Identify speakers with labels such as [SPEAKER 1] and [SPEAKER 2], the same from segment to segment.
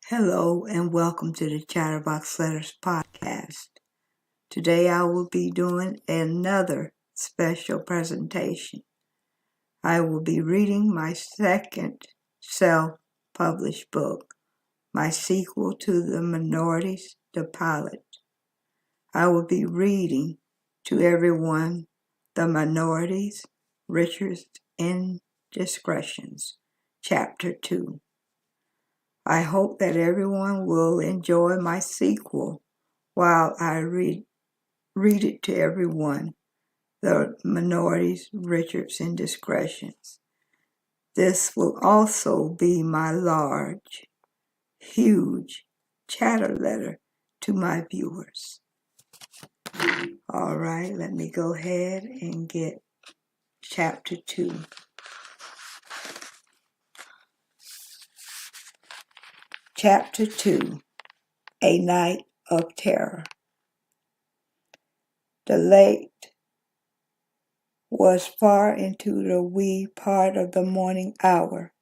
[SPEAKER 1] Hello and welcome to the Chatterbox Letters podcast. Today I will be doing another special presentation. I will be reading my second self-published book, my sequel to the Minorities, the pilot. I will be reading to everyone the Minorities, Richard's Indiscretions, Chapter 2. I hope that everyone will enjoy my sequel while I read it to everyone, the Minorities, Richards, Indiscretions. This will also be my large, huge chatter letter to my viewers. All right, let me go ahead and get Chapter 2. Chapter 2, A Night of Terror. The late was far into the wee part of the morning hour.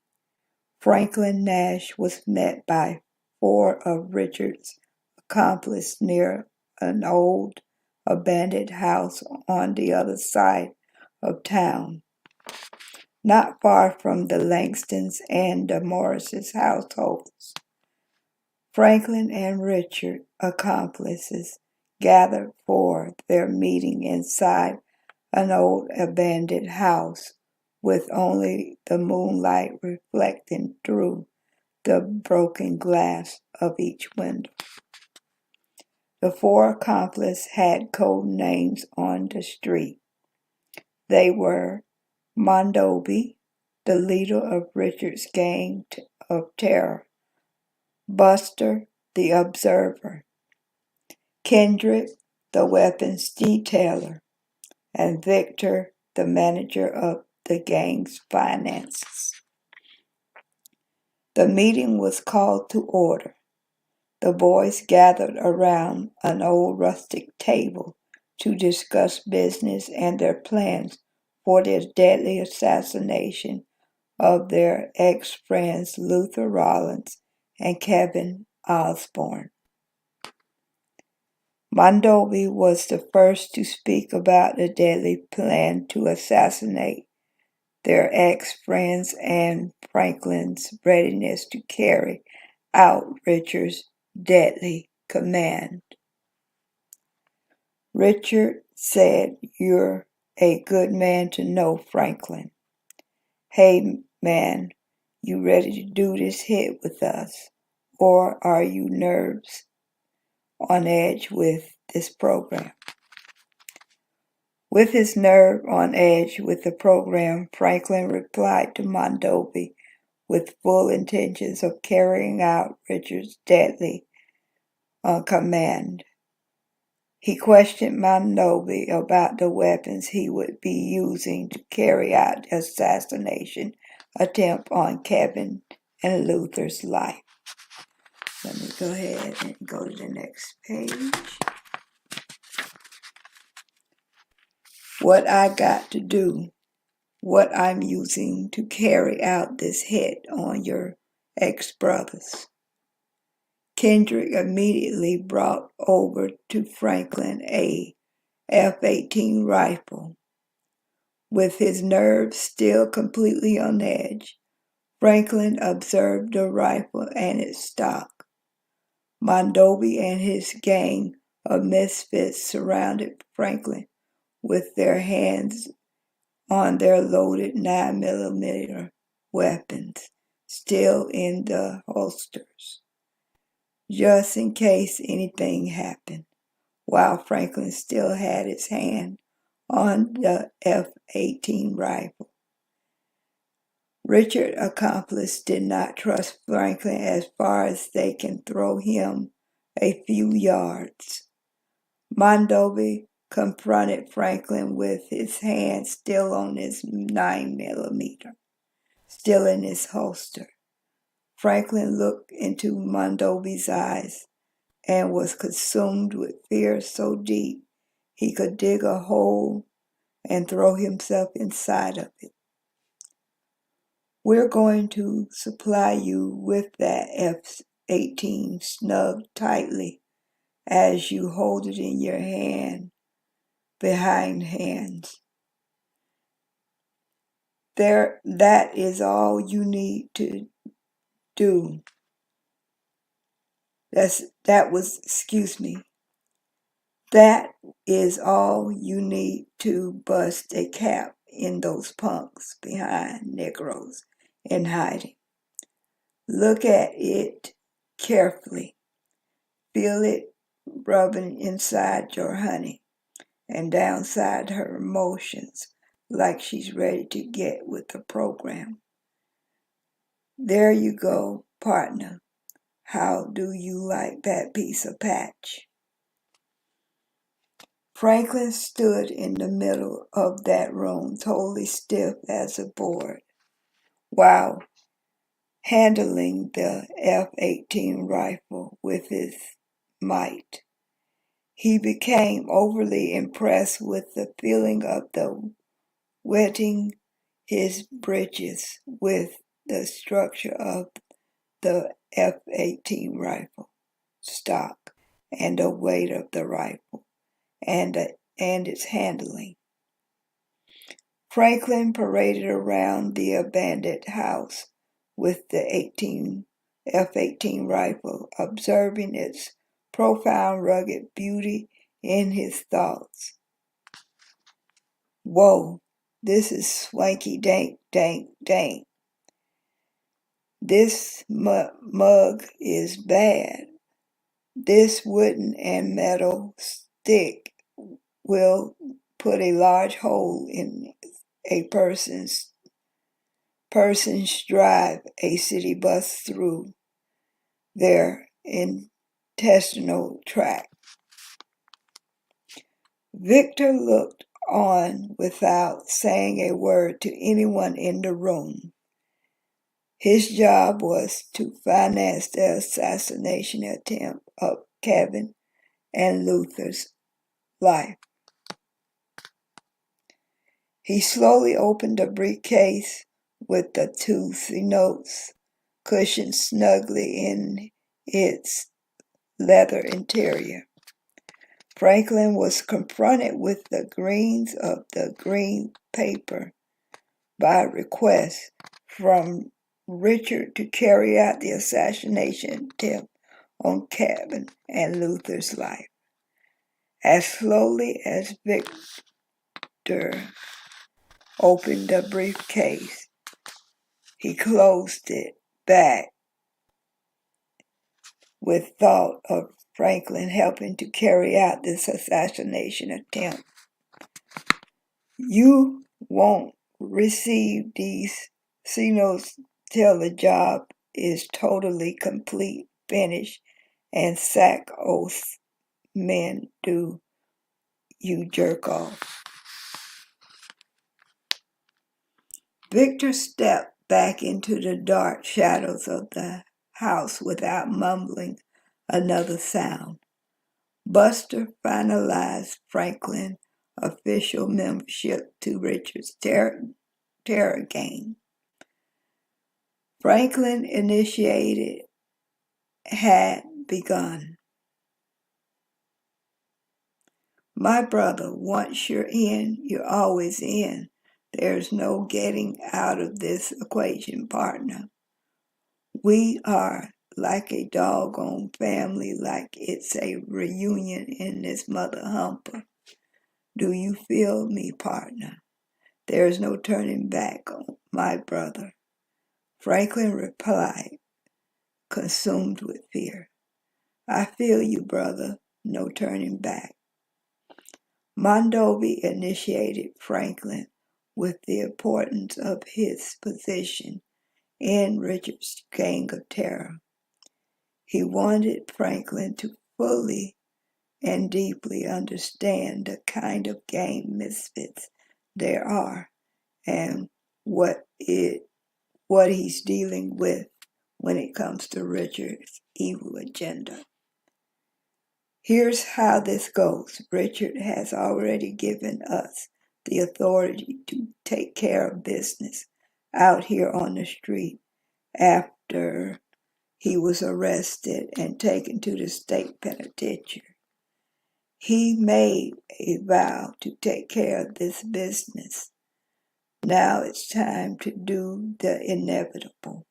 [SPEAKER 1] Franklin Nash was met by 4 of Richard's accomplices near an old abandoned house on the other side of town, not far from the Langstons and the Morrises' households. Franklin and Richard, accomplices, gathered for their meeting inside an old abandoned house with only the moonlight reflecting through the broken glass of each window. The 4 accomplices had code names on the street. They were Mondovi, the leader of Richard's gang of terror, Buster, the observer, Kendrick, the weapons detailer, and Victor, the manager of the gang's finances. The meeting was called to order. The boys gathered around an old rustic table to discuss business and their plans for their deadly assassination of their ex-friends Luther Rollins and Kevin Osborne. Mondovi was the first to speak about the deadly plan to assassinate their ex-friends and Franklin's readiness to carry out Richard's deadly command. Richard said, "You're a good man to know, Franklin. Hey, man, you ready to do this hit with us? Or are you nerves on edge with this program?" With his nerve on edge with the program, Franklin replied to Mondovi with full intentions of carrying out Richard's deadly command. He questioned Mondovi about the weapons he would be using to carry out the assassination attempt on Kevin and Luther's life. Let me go ahead and go to the next page. What I got to do, what I'm using to carry out this hit on your ex-brothers. Kendrick immediately brought over to Franklin a F-18 rifle. With his nerves still completely on edge, Franklin observed the rifle and its stock. Mondovi and his gang of misfits surrounded Franklin with their hands on their loaded 9mm weapons, still in the holsters, just in case anything happened, while Franklin still had his hand on the F-18 rifle. Richard's accomplice did not trust Franklin as far as they can throw him a few yards. Mondovi confronted Franklin with his hand still on his 9mm, still in his holster. Franklin looked into Mondovi's eyes and was consumed with fear so deep he could dig a hole and throw himself inside of it. "We're going to supply you with that F-18 snug tightly as you hold it in your hand behind hands. That is all you need to do. That is all you need to bust a cap in those punks behind Negroes in hiding. Look at it carefully. Feel it rubbing inside your honey and downside her emotions like she's ready to get with the program. There you go, partner. How do you like that piece of patch? Franklin stood in the middle of that room, totally stiff as a board, while handling the F-18 rifle with his might. He became overly impressed with the feeling of the wetting his britches with the structure of the F-18 rifle stock and the weight of the rifle and its handling. Franklin paraded around the abandoned house with the F-18 rifle, observing its profound rugged beauty in his thoughts. Whoa, this is swanky dank. This mug is bad. This wooden and metal stick will put a large hole in a person's drive a city bus through their intestinal tract. Victor looked on without saying a word to anyone in the room. His job was to finance the assassination attempt of Kevin and Luther's life. He slowly opened the briefcase with the toothy notes cushioned snugly in its leather interior. Franklin was confronted with the greens of the green paper by request from Richard to carry out the assassination attempt on Kevin and Luther's life. As slowly as Victor opened the briefcase, he closed it back with thought of Franklin helping to carry out this assassination attempt. You won't receive these signals till the job is totally complete, finished, and sack oath men do, you jerk off. Victor stepped back into the dark shadows of the house without mumbling another sound. Buster finalized Franklin's official membership to Richard's terror gang. Franklin initiated had begun. My brother, once you're in, you're always in. There's no getting out of this equation, partner. We are like a doggone family, like it's a reunion in this mother humper. Do you feel me, partner? There is no turning back, my brother. Franklin replied, consumed with fear. I feel you, brother. No turning back. Mondovi initiated Franklin with the importance of his position in Richard's gang of terror. He wanted Franklin to fully and deeply understand the kind of gang misfits there are and what he's dealing with when it comes to Richard's evil agenda. Here's how this goes. Richard has already given us the authority to take care of business out here on the street after he was arrested and taken to the state penitentiary. He made a vow to take care of this business. Now it's time to do the inevitable.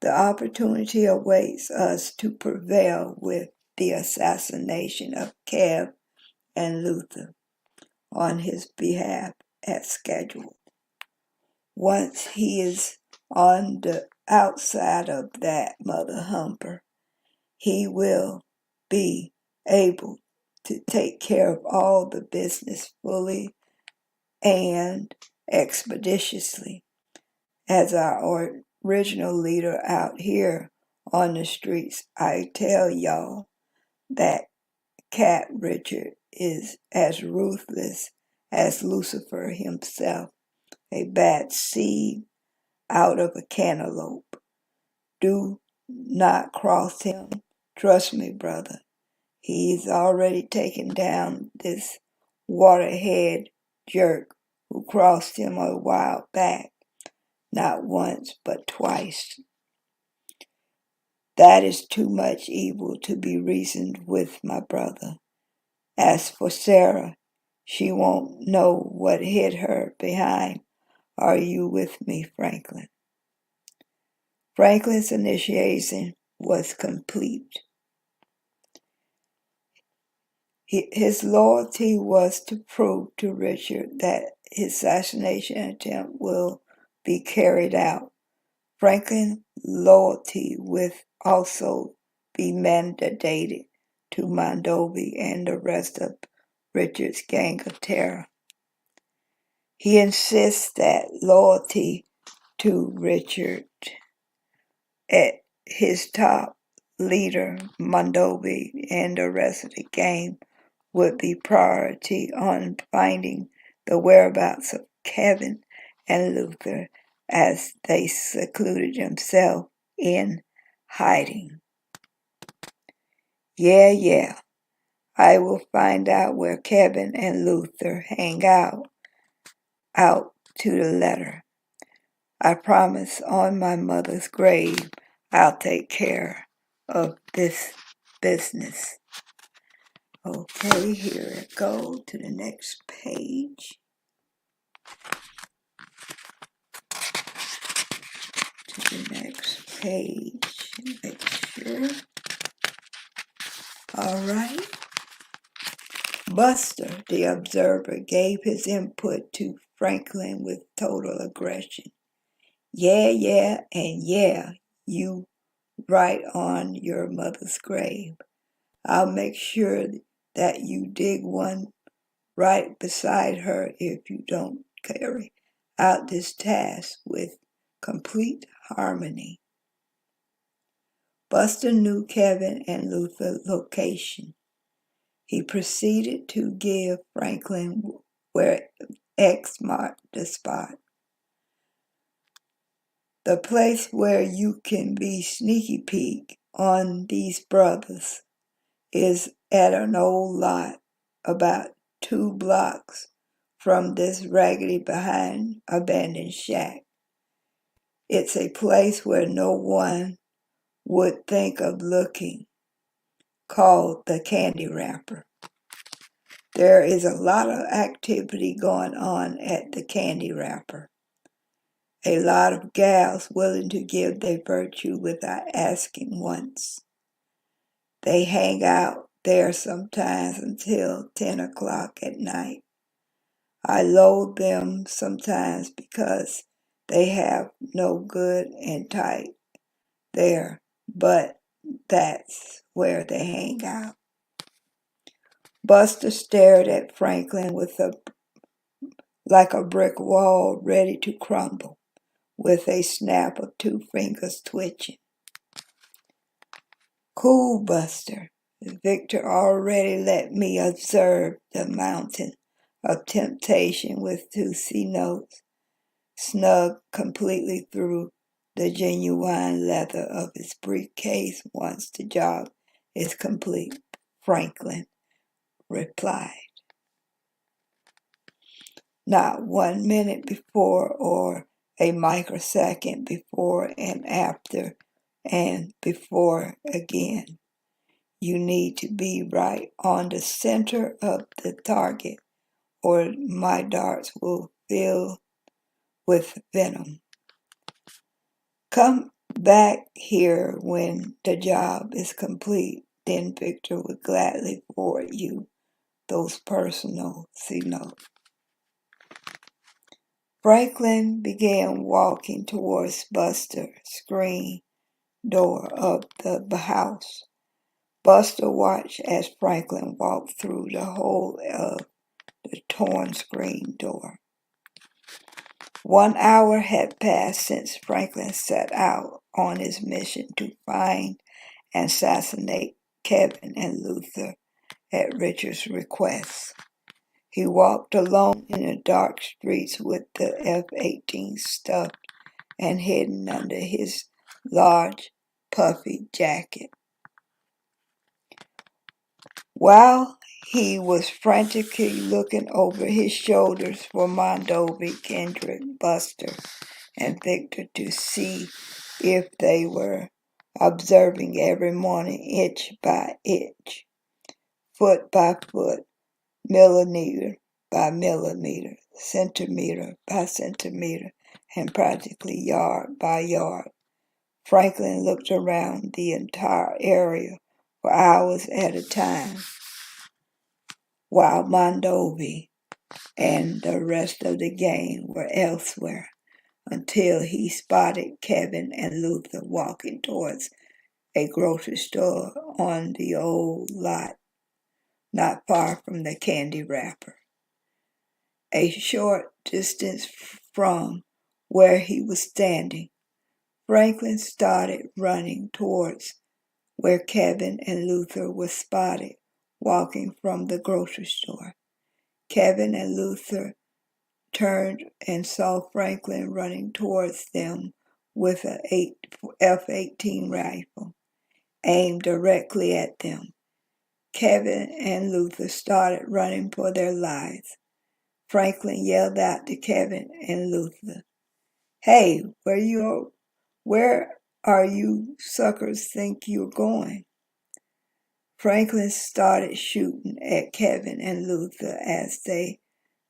[SPEAKER 1] The opportunity awaits us to prevail with the assassination of Kev and Luther on his behalf as scheduled. Once he is on the outside of that mother humper, he will be able to take care of all the business fully and expeditiously. As our original leader out here on the streets, I tell y'all that Cat Richard is as ruthless as Lucifer himself, a bad seed out of a cantaloupe. Do not cross him. Trust me, brother. He's already taken down this waterhead jerk who crossed him a while back, not once but twice. That is too much evil to be reasoned with, my brother. As for Sarah, she won't know what hit her behind. Are you with me, Franklin? Franklin's initiation was complete. His loyalty was to prove to Richard that his assassination attempt will be carried out. Franklin's loyalty will also be mandated to Mondovi and the rest of Richard's gang of terror. He insists that loyalty to Richard at his top leader, Mondovi, and the rest of the gang would be priority on finding the whereabouts of Kevin and Luther as they secluded themselves in hiding. Yeah, I will find out where Kevin and Luther hang out to the letter. I promise on my mother's grave I'll take care of this business. Okay, here it goes to the next page. Make sure. All right. Buster, the observer, gave his input to Franklin with total aggression. Yeah, and yeah, you right on your mother's grave. I'll make sure that you dig one right beside her if you don't carry out this task with complete harmony. Buster knew Kevin and Luther's location. He proceeded to give Franklin where X marked the spot. The place where you can be sneaky peek on these brothers is at an old lot about 2 blocks from this raggedy behind abandoned shack. It's a place where no one would think of looking, called the Candy Wrapper. There is a lot of activity going on at the Candy Wrapper. A lot of gals willing to give their virtue without asking once. They hang out there sometimes until 10 o'clock at night. I loathe them sometimes because they have no good and tight there, but that's where they hang out. Buster stared at Franklin like a brick wall ready to crumble, with a snap of 2 fingers twitching. Cool, Buster. Victor already let me observe the mountain of temptation with 2 C notes, snug completely through the genuine leather of his briefcase once the job is complete, Franklin replied. Not 1 minute before or a microsecond before and after and before again. You need to be right on the center of the target, or my darts will fill with venom. Come back here when the job is complete. Then Victor would gladly forward you those personal signals. Franklin began walking towards Buster's screen door of the house. Buster watched as Franklin walked through the hole of the torn screen door. 1 hour had passed since Franklin set out on his mission to find and assassinate Kevin and Luther at Richard's request. He walked alone in the dark streets with the F-18 stuffed and hidden under his large, puffy jacket. While he was frantically looking over his shoulders for Mondovi, Kendrick, Buster, and Victor to see if they were observing every morning inch by inch, foot by foot, millimeter by millimeter, centimeter by centimeter, and practically yard by yard. Franklin looked around the entire area for hours at a time, while Mondovi and the rest of the gang were elsewhere, until he spotted Kevin and Luther walking towards a grocery store on the old lot, not far from the candy wrapper. A short distance from where he was standing, Franklin started running towards where Kevin and Luther were spotted walking from the grocery store. Kevin and Luther turned and saw Franklin running towards them with an F-18 rifle aimed directly at them. Kevin and Luther started running for their lives. Franklin yelled out to Kevin and Luther, "Hey, where are you suckers think you're going?" Franklin started shooting at Kevin and Luther as they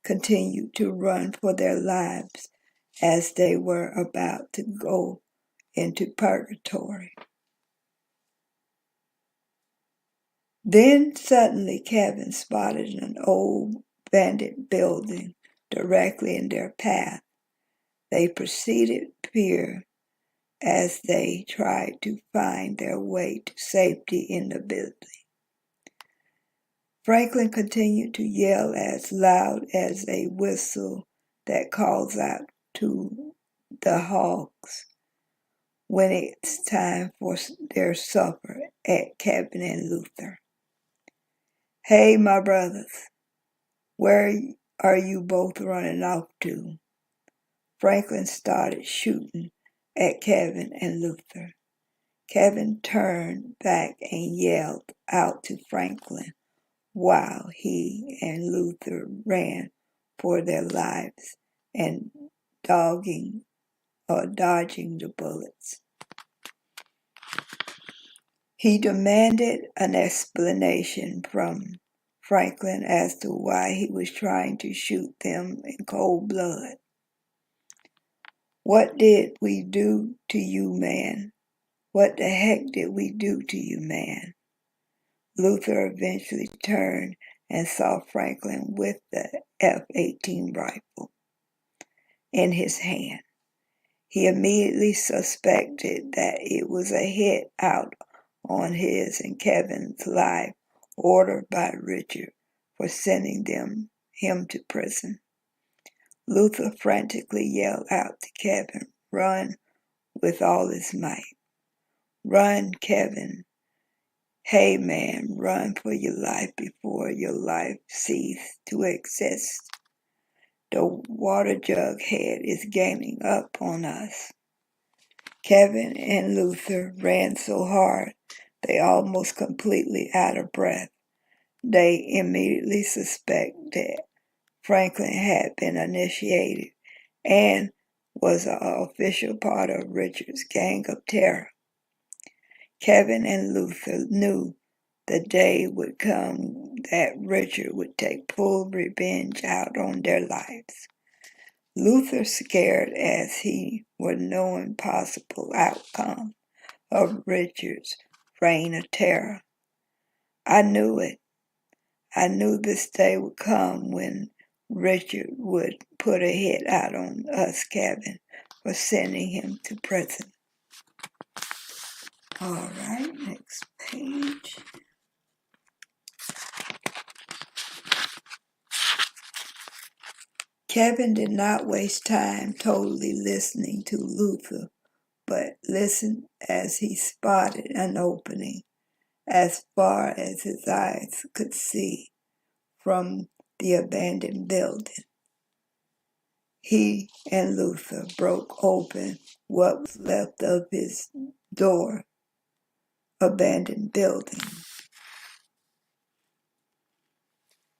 [SPEAKER 1] continued to run for their lives, as they were about to go into purgatory. Then suddenly Kevin spotted an old abandoned building directly in their path. They proceeded to peer as they tried to find their way to safety in the building. Franklin continued to yell as loud as a whistle that calls out to the hogs when it's time for their supper at Kevin and Luther. "Hey, my brothers, where are you both running off to?" Franklin started shooting at Kevin and Luther. Kevin turned back and yelled out to Franklin while he and Luther ran for their lives and dodging the bullets. He demanded an explanation from Franklin as to why he was trying to shoot them in cold blood. "What did we do to you, man? What the heck did we do to you, man?" Luther eventually turned and saw Franklin with the F-18 rifle in his hand. He immediately suspected that it was a hit out on his and Kevin's life, ordered by Richard for sending him to prison. Luther frantically yelled out to Kevin, "Run," with all his might. "Run, Kevin. Hey, man, run for your life before your life ceases to exist. The water jug head is gaining up on us." Kevin and Luther ran so hard they almost completely out of breath. They immediately suspected Franklin had been initiated and was an official part of Richard's gang of terror. Kevin and Luther knew the day would come that Richard would take full revenge out on their lives. Luther, scared as he was knowing possible outcome of Richard's reign of terror. I knew it. I knew this day would come when Richard would put a hit out on us, Kevin, for sending him to prison. All right, next page. Kevin did not waste time totally listening to Luther, but listened as he spotted an opening as far as his eyes could see from the abandoned building. He and Luther broke open what was left of his abandoned building,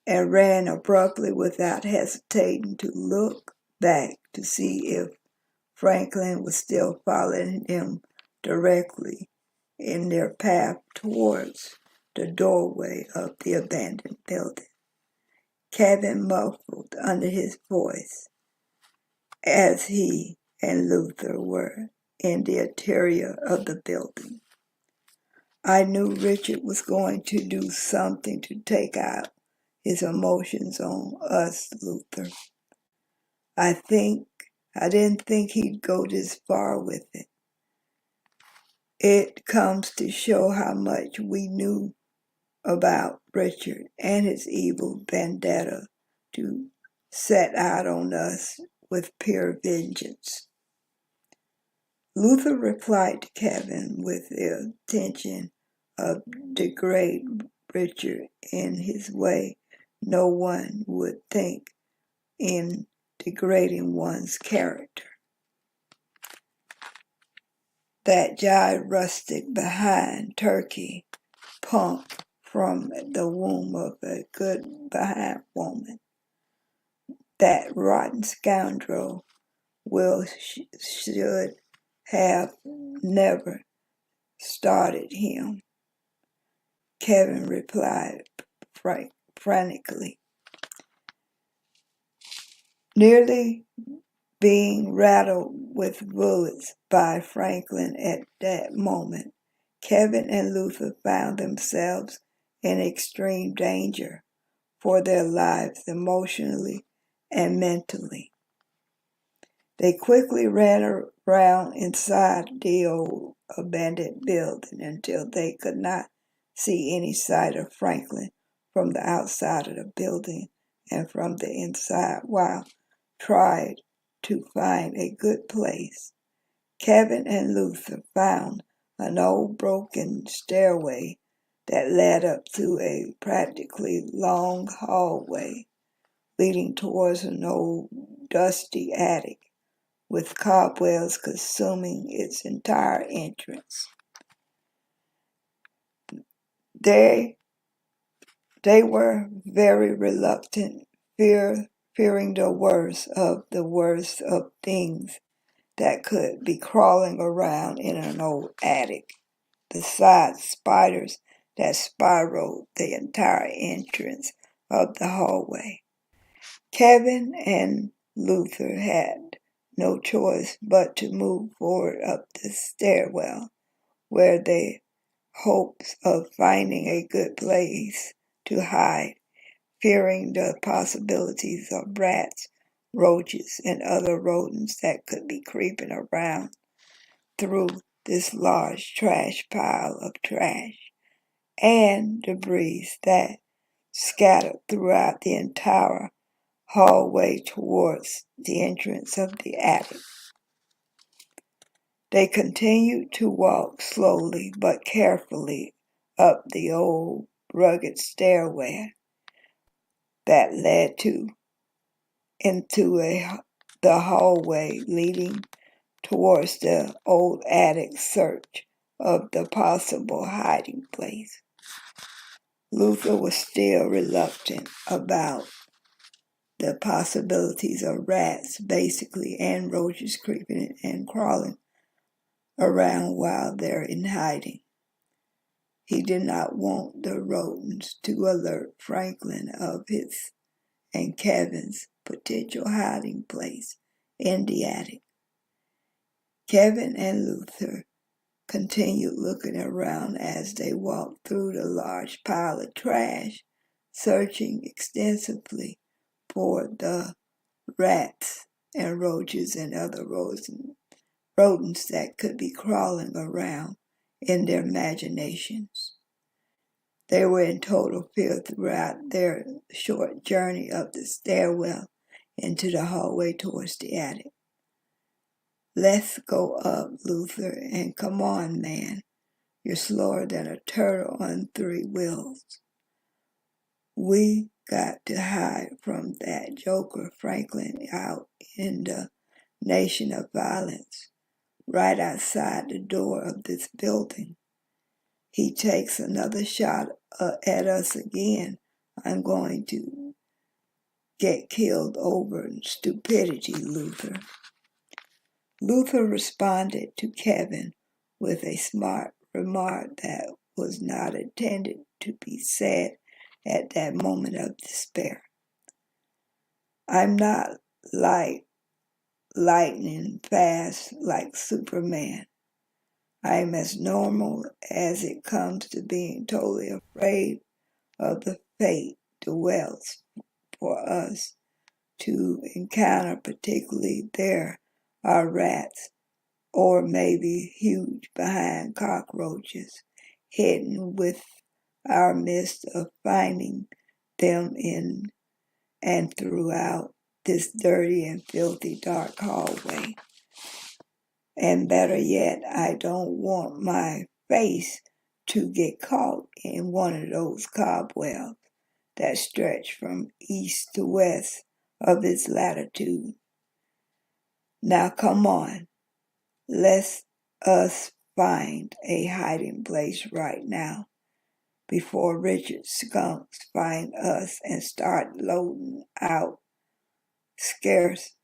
[SPEAKER 1] and ran abruptly without hesitating to look back to see if Franklin was still following them directly in their path towards the doorway of the abandoned building. Kevin muffled under his voice as he and Luther were in the interior of the building. I knew Richard was going to do something to take out his emotions on us, Luther. I didn't think he'd go this far with it. It comes to show how much we knew about Richard and his evil vendetta to set out on us with pure vengeance. Luther replied to Kevin with the intention of degrade Richard in his way no one would think in degrading one's character. That jive rustic behind turkey punk from the womb of a good behind woman. That rotten scoundrel should have never started him, Kevin replied frantically. Nearly being rattled with bullets by Franklin at that moment, Kevin and Luther found themselves in extreme danger for their lives emotionally and mentally. They quickly ran around inside the old abandoned building until they could not see any sight of Franklin from the outside of the building and from the inside while tried to find a good place. Kevin and Luther found an old broken stairway that led up to a practically long hallway leading towards an old dusty attic with cobwebs consuming its entire entrance. They were very reluctant, fearing the worst of things that could be crawling around in an old attic, besides spiders that spiraled the entire entrance of the hallway. Kevin and Luther had no choice but to move forward up the stairwell, where the hopes of finding a good place to hide, fearing the possibilities of rats, roaches, and other rodents that could be creeping around through this large trash pile of trash and debris that scattered throughout the entire hallway towards the entrance of the attic. They continued to walk slowly but carefully up the old rugged stairway that led into the hallway leading towards the old attic search of the possible hiding place. Luther was still reluctant about the possibilities of rats, basically, and roaches creeping and crawling around while they're in hiding. He did not want the rodents to alert Franklin of his and Kevin's potential hiding place in the attic. Kevin and Luther continued looking around as they walked through the large pile of trash, searching extensively for the rats and roaches and other rodents that could be crawling around in their imaginations. They were in total fear throughout their short journey up the stairwell into the hallway towards the attic. "Let's go up, Luther, and come on, man. You're slower than a turtle on 3 wheels. We got to hide from that joker Franklin out in the nation of violence, right outside the door of this building. He takes another shot at us again, I'm going to get killed over stupidity, Luther." Luther responded to Kevin with a smart remark that was not intended to be said at that moment of despair. "I'm not like lightning fast like Superman. I'm as normal as it comes to being totally afraid of the fate dwells for us to encounter, particularly there are rats or maybe huge behind cockroaches hidden with our midst of finding them in and throughout this dirty and filthy dark hallway. And better yet, I don't want my face to get caught in one of those cobwebs that stretch from east to west of its latitude. Now come on, let's us find a hiding place right now before Richard skunks find us and start loading out scarce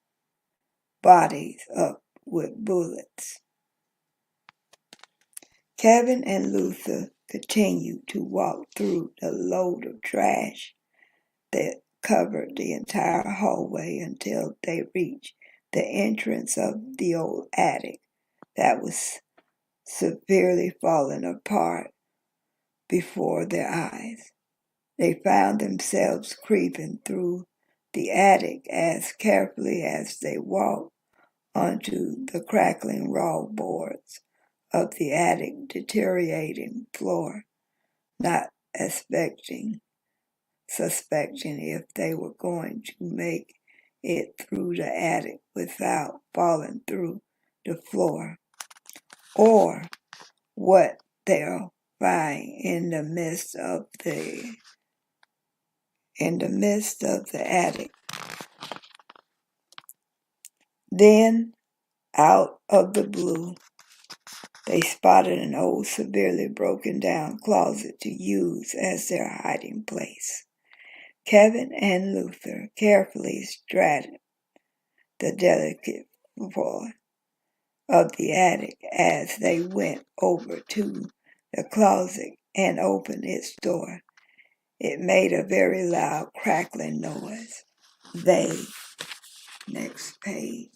[SPEAKER 1] bodies up with bullets." Kevin and Luther continued to walk through the load of trash that covered the entire hallway until they reached the entrance of the old attic that was severely falling apart before their eyes. They found themselves creeping through the attic as carefully as they walked onto the crackling raw boards of the attic deteriorating floor, not suspecting if they were going to make it through the attic without falling through the floor, or what they'll find in the midst of the attic. Then, out of the blue, they spotted an old, severely broken down closet to use as their hiding place. Kevin and Luther carefully straddled the delicate floor of the attic as they went over to the closet and opened its door. It made a very loud crackling noise. Next page.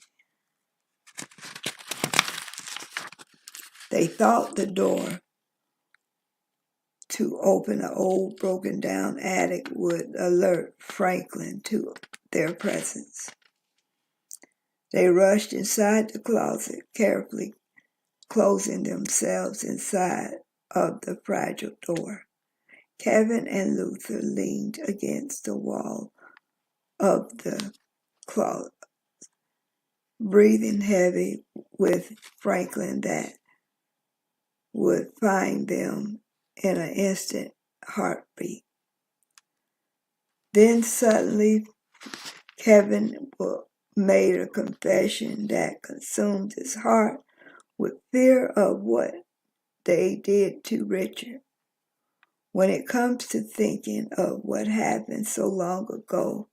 [SPEAKER 1] They thought the door to open an old broken down attic would alert Franklin to their presence. They rushed inside the closet, carefully closing themselves inside of the fragile door. Kevin and Luther leaned against the wall of the closet, breathing heavy with Franklin that would find them in an instant heartbeat. Then suddenly, Kevin made a confession that consumed his heart with fear of what they did to Richard. When it comes to thinking of what happened so long ago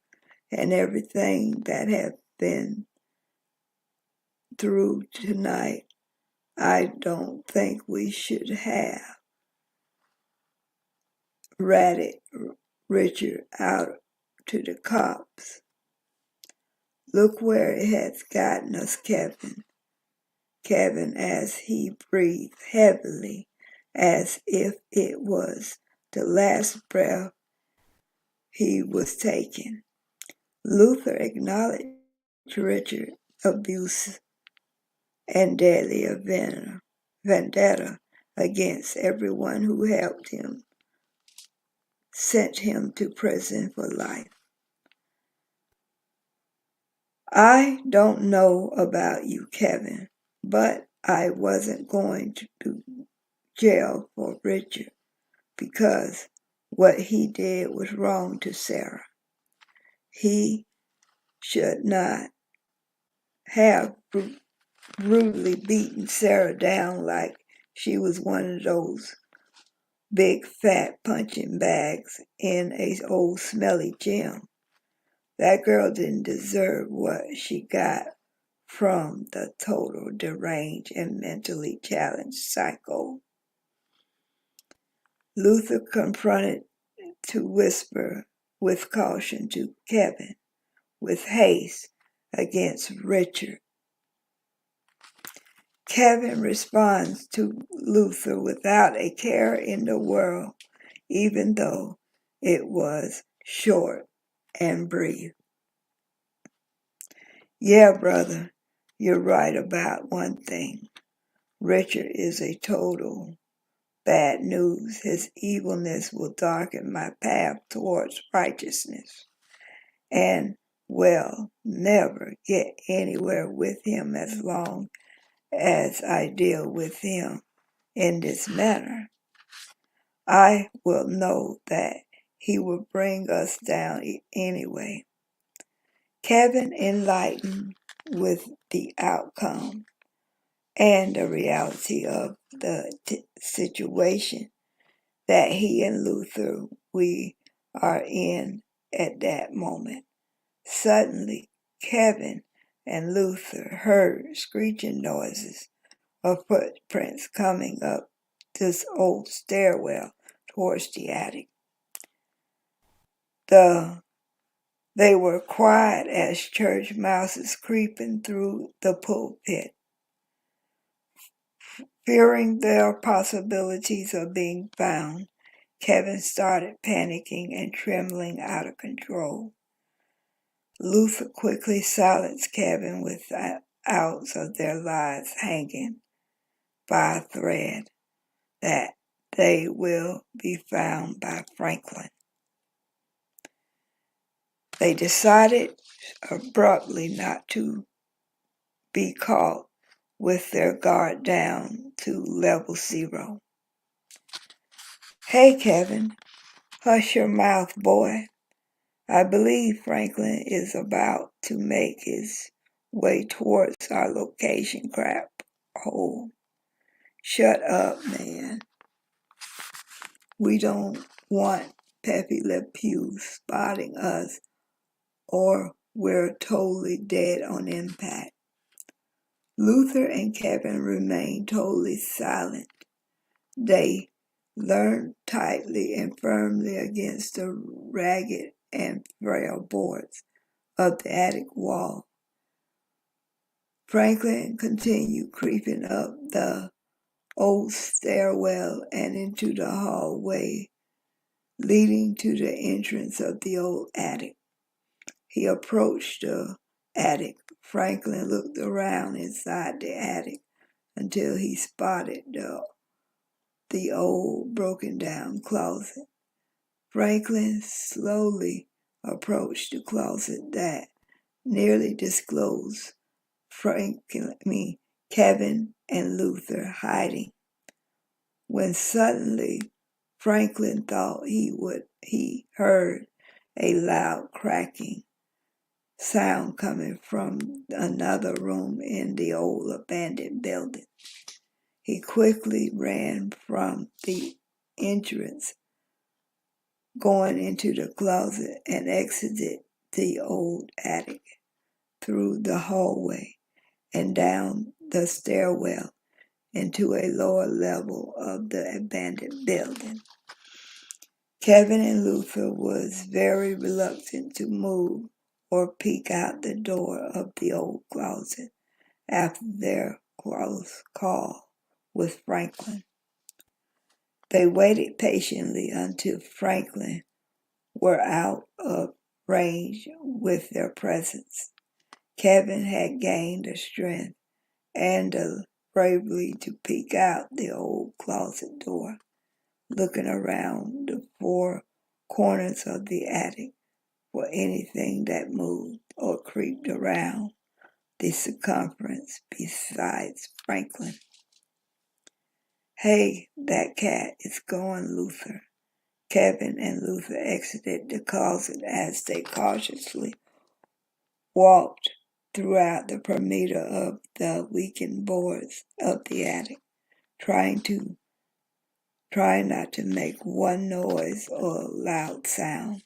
[SPEAKER 1] and everything that have been through tonight, I don't think we should have ratted Richard out to the cops. "Look where it has gotten us, Kevin," as he breathed heavily, as if it was the last breath he was taking. Luther acknowledged Richard's abuse and deadly vendetta against everyone who helped him, sent him to prison for life. "I don't know about you, Kevin, but I wasn't going to jail for Richard because what he did was wrong to Sarah. He should not have brutally beaten Sarah down like she was one of those big fat punching bags in a old smelly gym. That girl didn't deserve what she got from the total deranged and mentally challenged psycho." Luther confronted to whisper with caution to Kevin, with haste against Richard. Kevin responds to Luther without a care in the world, even though it was short and brief. "Yeah, brother, you're right about one thing. Richard is a total bad news. His evilness will darken my path towards righteousness, and will never get anywhere with him as long as I deal with him in this manner. I will know that he will bring us down anyway." Kevin, enlightened with the outcome and the reality of the situation that he and Luther we are in at that moment. Suddenly, Kevin and Luther heard screeching noises of footprints coming up this old stairwell towards the attic. They were quiet as church mouses creeping through the pulpit. Fearing their possibilities of being found, Kevin started panicking and trembling out of control. Luther quickly silenced Kevin with outs of their lives hanging by a thread, that they will be found by Franklin. They decided abruptly not to be caught with their guard down to level 0. "Hey, Kevin, hush your mouth, boy. I believe Franklin is about to make his way towards our location, crap hole. Shut up, man. We don't want Pepe Le Pew spotting us, or we're totally dead on impact." Luther and Kevin remained totally silent. They leaned tightly and firmly against the ragged and frail boards of the attic wall. Franklin continued creeping up the old stairwell and into the hallway leading to the entrance of the old attic. He approached the attic. Franklin looked around inside the attic until he spotted the old broken down closet. Franklin slowly approached the closet that nearly disclosed Kevin and Luther hiding, when suddenly Franklin thought he heard a loud cracking sound coming from another room in the old abandoned building. He quickly ran from the entrance, going into the closet, and exited the old attic through the hallway and down the stairwell into a lower level of the abandoned building. Kevin and Luther was very reluctant to move or peek out the door of the old closet after their close call with Franklin. They waited patiently until Franklin were out of range with their presence. Kevin had gained the strength and the bravery to peek out the old closet door, looking around the four corners of the attic for anything that moved or creeped around the circumference besides Franklin. "Hey, that cat is going, Luther." Kevin and Luther exited the closet as they cautiously walked throughout the perimeter of the weakened boards of the attic, trying not to make one noise or loud sound.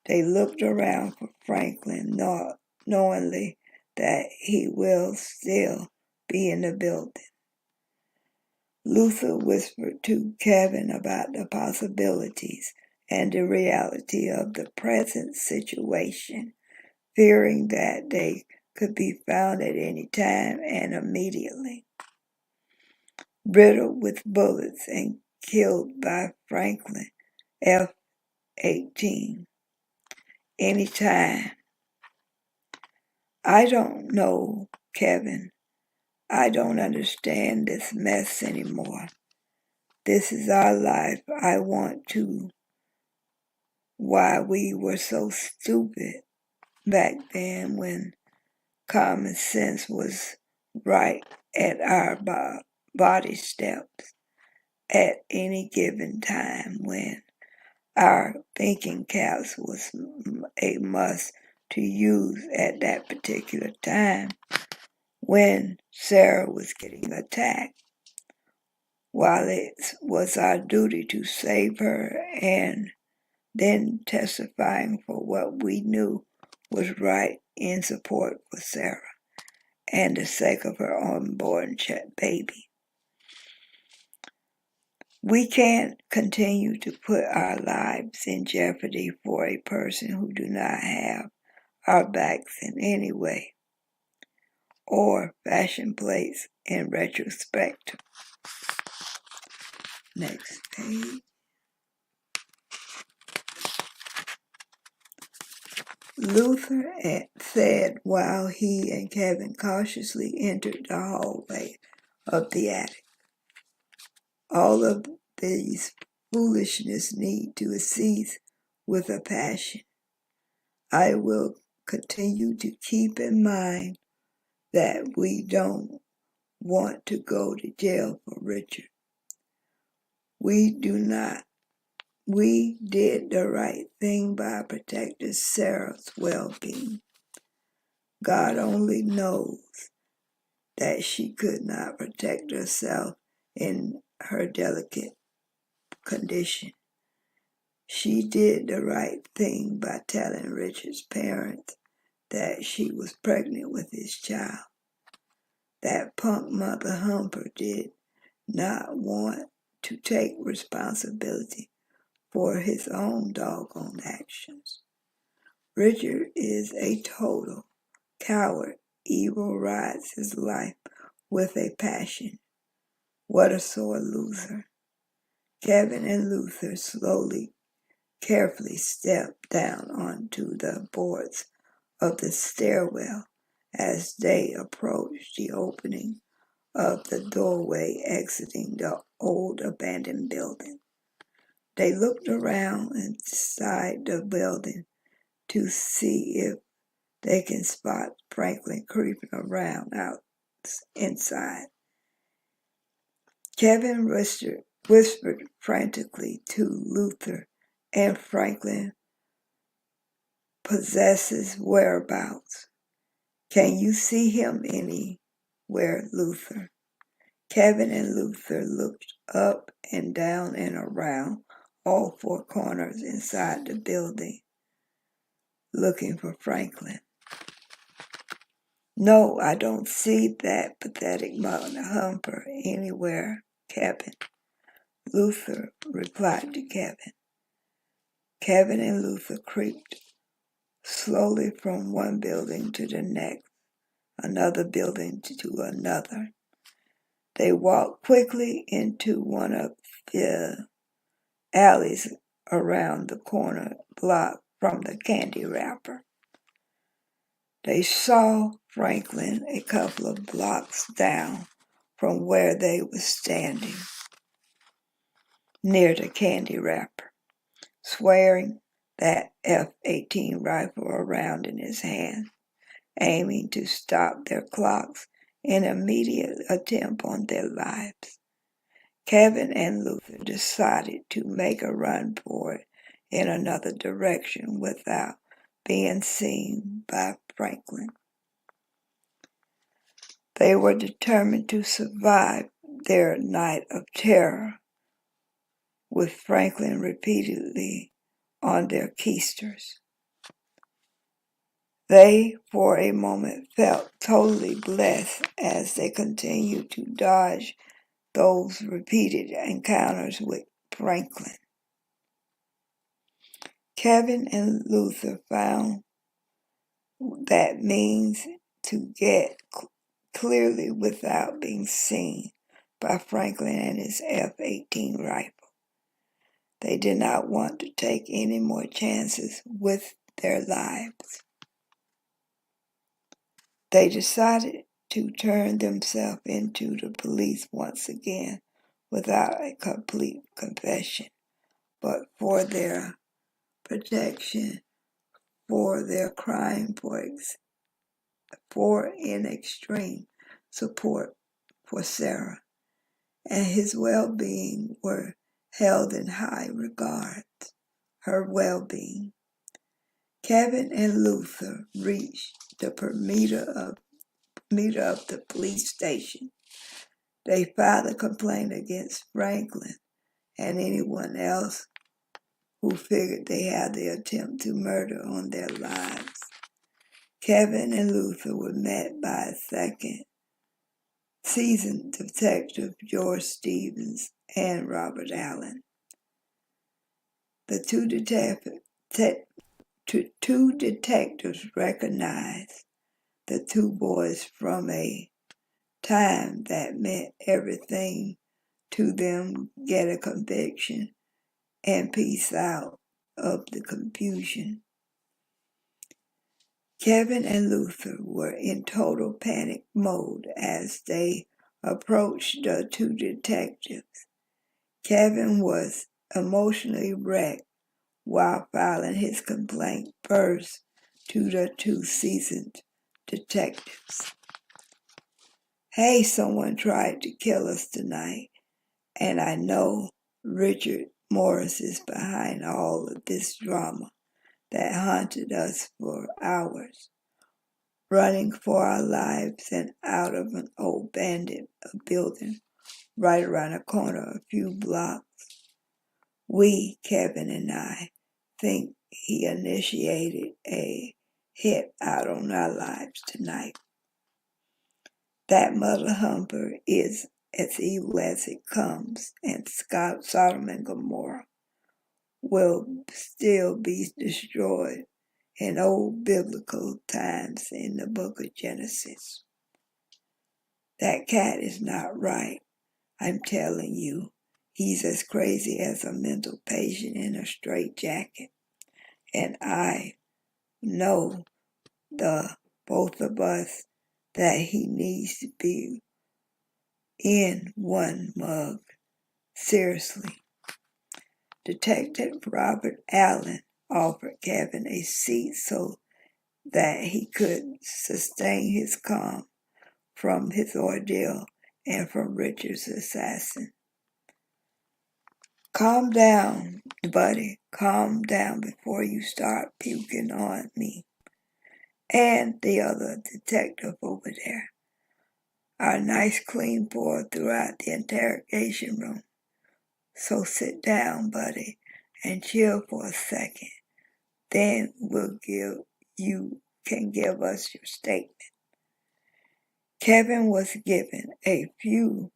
[SPEAKER 1] They looked around for Franklin, knowingly that he will still be in the building. Luther whispered to Kevin about the possibilities and the reality of the present situation, fearing that they could be found at any time and immediately, riddled with bullets and killed by Franklin F-18 anytime. "I don't know, Kevin. I don't understand this mess anymore. This is our life. I want to. Why we were so stupid back then when common sense was right at our body steps at any given time, when our thinking caps was a must to use at that particular time when Sarah was getting attacked, while it was our duty to save her, and then testifying for what we knew was right in support for Sarah and the sake of her unborn baby. We can't continue to put our lives in jeopardy for a person who do not have our backs in any way or fashion plates in retrospect." Next page. Luther said while he and Kevin cautiously entered the hallway of the attic, "All of these foolishness need to cease with a passion. I will continue to keep in mind that we don't want to go to jail for Richard. We did the right thing by protecting Sarah's well-being. God only knows that she could not protect herself in her delicate condition. She did the right thing by telling Richard's parents that she was pregnant with his child. That punk mother Humper did not want to take responsibility for his own doggone actions. Richard is a total coward. Evil rides his life with a passion. What a sore loser." Kevin and Luther carefully stepped down onto the boards of the stairwell as they approached the opening of the doorway exiting the old abandoned building. They looked around inside the building to see if they can spot Franklin creeping around inside. Kevin whispered frantically to Luther, and Franklin possesses whereabouts. "Can you see him anywhere, Luther?" Kevin and Luther looked up and down and around all four corners inside the building, looking for Franklin. "No, I don't see that pathetic mother Humper anywhere, Kevin," Luther replied to Kevin. Kevin and Luther creeped slowly from one building to the next, another building to another. They walked quickly into one of the alleys around the corner block from the candy wrapper. They saw Franklin a couple of blocks down from where they were standing, near the candy wrapper, swearing that F-18 rifle around in his hand, aiming to stop their clocks in an immediate attempt on their lives. Kevin and Luther decided to make a run for it in another direction without being seen by Franklin. They were determined to survive their night of terror, with Franklin repeatedly on their keisters. They, for a moment, felt totally blessed as they continued to dodge those repeated encounters with Franklin. Kevin and Luther found that means to get clearly without being seen by Franklin and his F-18 rifle. They did not want to take any more chances with their lives. They decided to turn themselves into the police once again without a complete confession, but for their protection, for their crime, for in extreme support for Sarah, and his well-being were held in high regard. Her well-being. Kevin and Luther reached the perimeter of the police station. They filed a complaint against Franklin and anyone else who figured they had the attempt to murder on their lives. Kevin and Luther were met by a second seasoned detective, George Stevens and Robert Allen. The two detectives recognized the two boys from a time that meant everything to them, get a conviction and peace out of the confusion. Kevin and Luther were in total panic mode as they approached the two detectives. Kevin was emotionally wrecked while filing his complaint first to the two seasoned detectives. Hey, someone tried to kill us tonight, and I know Richard Morris is behind all of this drama that haunted us for hours, running for our lives and out of an old abandoned building right around the corner a few blocks. We, Kevin and I, think he initiated a hit out on our lives tonight. That mother humper is as evil as it comes, and Sodom and Gomorrah will still be destroyed in old biblical times in the book of Genesis. That cat is not right, I'm telling you. He's as crazy as a mental patient in a straitjacket. And I know both of us that he needs to be in one mug. Seriously. Detective Robert Allen offered Kevin a seat so that he could sustain his calm from his ordeal and from Richard's assassin. Calm down, buddy. Calm down before you start puking on me. And the other detective over there. Our nice clean pour throughout the interrogation room. So sit down, buddy, and chill for a second. Then you can give us your statement. Kevin was given a few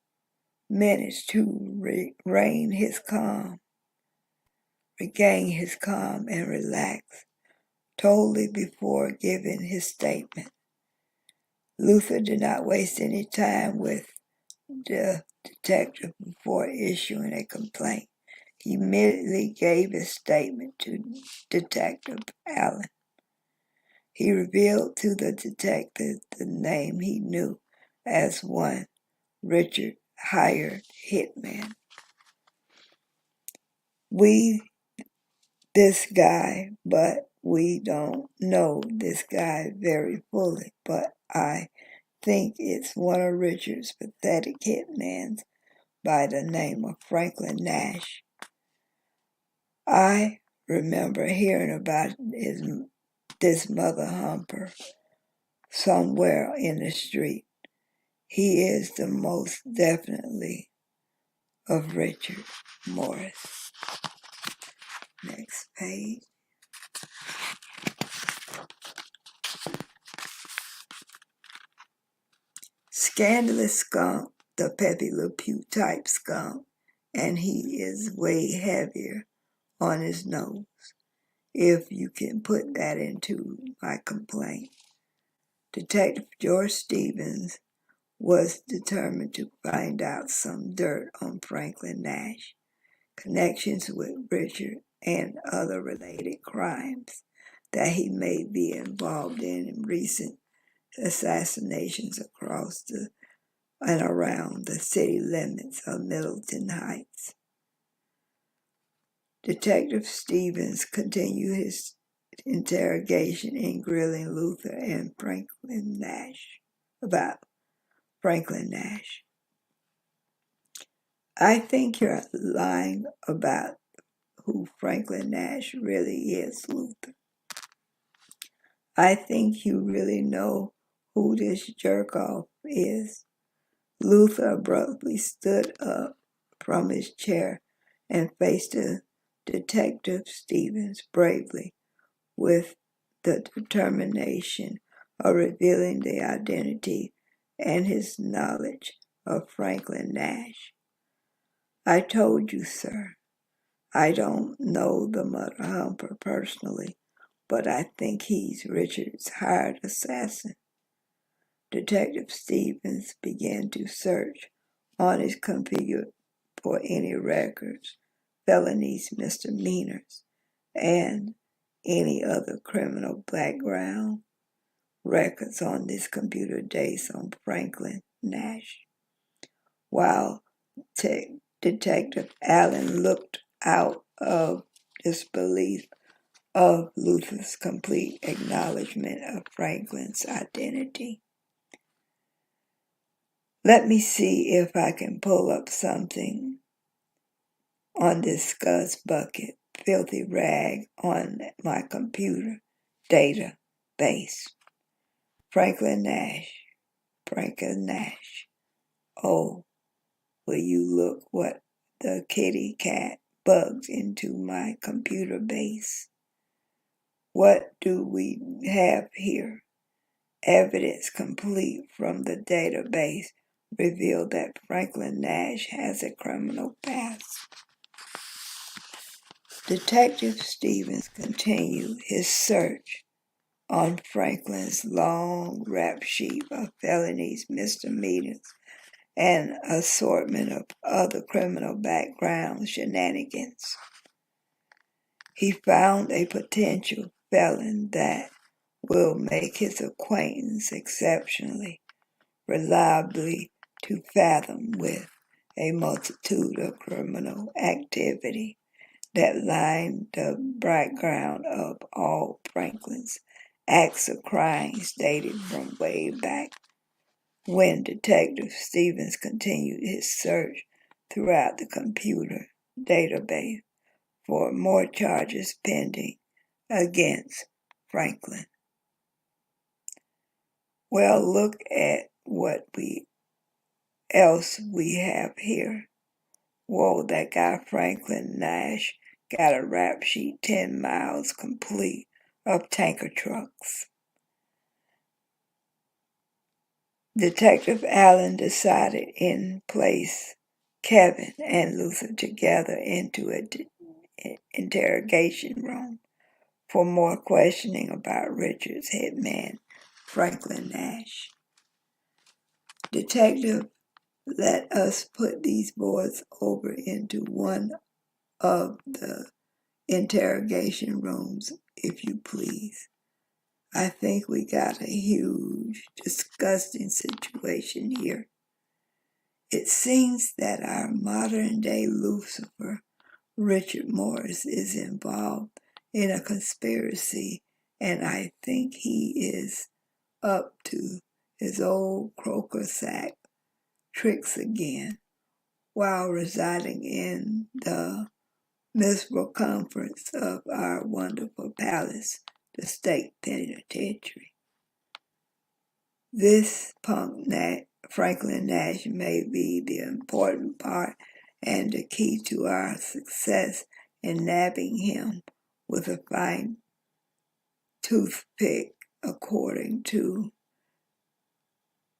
[SPEAKER 1] minutes to regain his calm. regained his calm and relaxed totally before giving his statement. Luther did not waste any time with the detective before issuing a complaint. He immediately gave his statement to Detective Allen. He revealed to the detective the name he knew as one Richard hired hitman. This guy, but we don't know this guy very fully, but I think it's one of Richard's pathetic hitmen by the name of Franklin Nash. I remember hearing about this mother humper somewhere in the street. He is the most definitely of Richard Morris. Next page. Scandalous skunk, the Pepe Le Pew type skunk, and he is way heavier on his nose, if you can put that into my complaint. Detective George Stevens was determined to find out some dirt on Franklin Nash, connections with Richard, and other related crimes that he may be involved in recent assassinations across and around the city limits of Middleton Heights. Detective Stevens continued his interrogation in grilling Luther and Franklin Nash about Franklin Nash. I think you're lying about who Franklin Nash really is, Luther. I think you really know who this jerk-off is. Luther abruptly stood up from his chair and faced Detective Stevens bravely with the determination of revealing the identity and his knowledge of Franklin Nash. I told you, sir, I don't know the mother humper personally, but I think he's Richard's hired assassin. Detective Stevens began to search on his computer for any records, felonies, misdemeanors, and any other criminal background records on this computer dates on Franklin Nash. While Detective Allen looked out of disbelief of Luther's complete acknowledgement of Franklin's identity. Let me see if I can pull up something on this scuzz bucket, filthy rag on my computer database. Franklin Nash. Oh, will you look what the kitty cat bugs into my computer base? What do we have here? Evidence complete from the database revealed that Franklin Nash has a criminal past. Detective Stevens continued his search on Franklin's long rap sheet of felonies, misdemeanors, and assortment of other criminal background shenanigans. He found a potential felon that will make his acquaintance exceptionally reliably to fathom with a multitude of criminal activity that lined the background of all Franklin's acts of crimes dated from way back when Detective Stevens continued his search throughout the computer database for more charges pending against Franklin. Well, look at what else we have here. Whoa, that guy Franklin Nash got a rap sheet 10 miles complete of tanker trucks. Detective Allen decided in place Kevin and Luther together into interrogation room for more questioning about Richard's hitman, Franklin Nash. Detective, let us put these boys over into one of the interrogation rooms, if you please. I think we got a huge, disgusting situation here. It seems that our modern-day Lucifer, Richard Morris, is involved in a conspiracy, and I think he is up to his old croaker sack tricks again, while residing in the miserable comforts of our wonderful palace, the state penitentiary. This punk Franklin Nash may be the important part and the key to our success in nabbing him with a fine toothpick, according to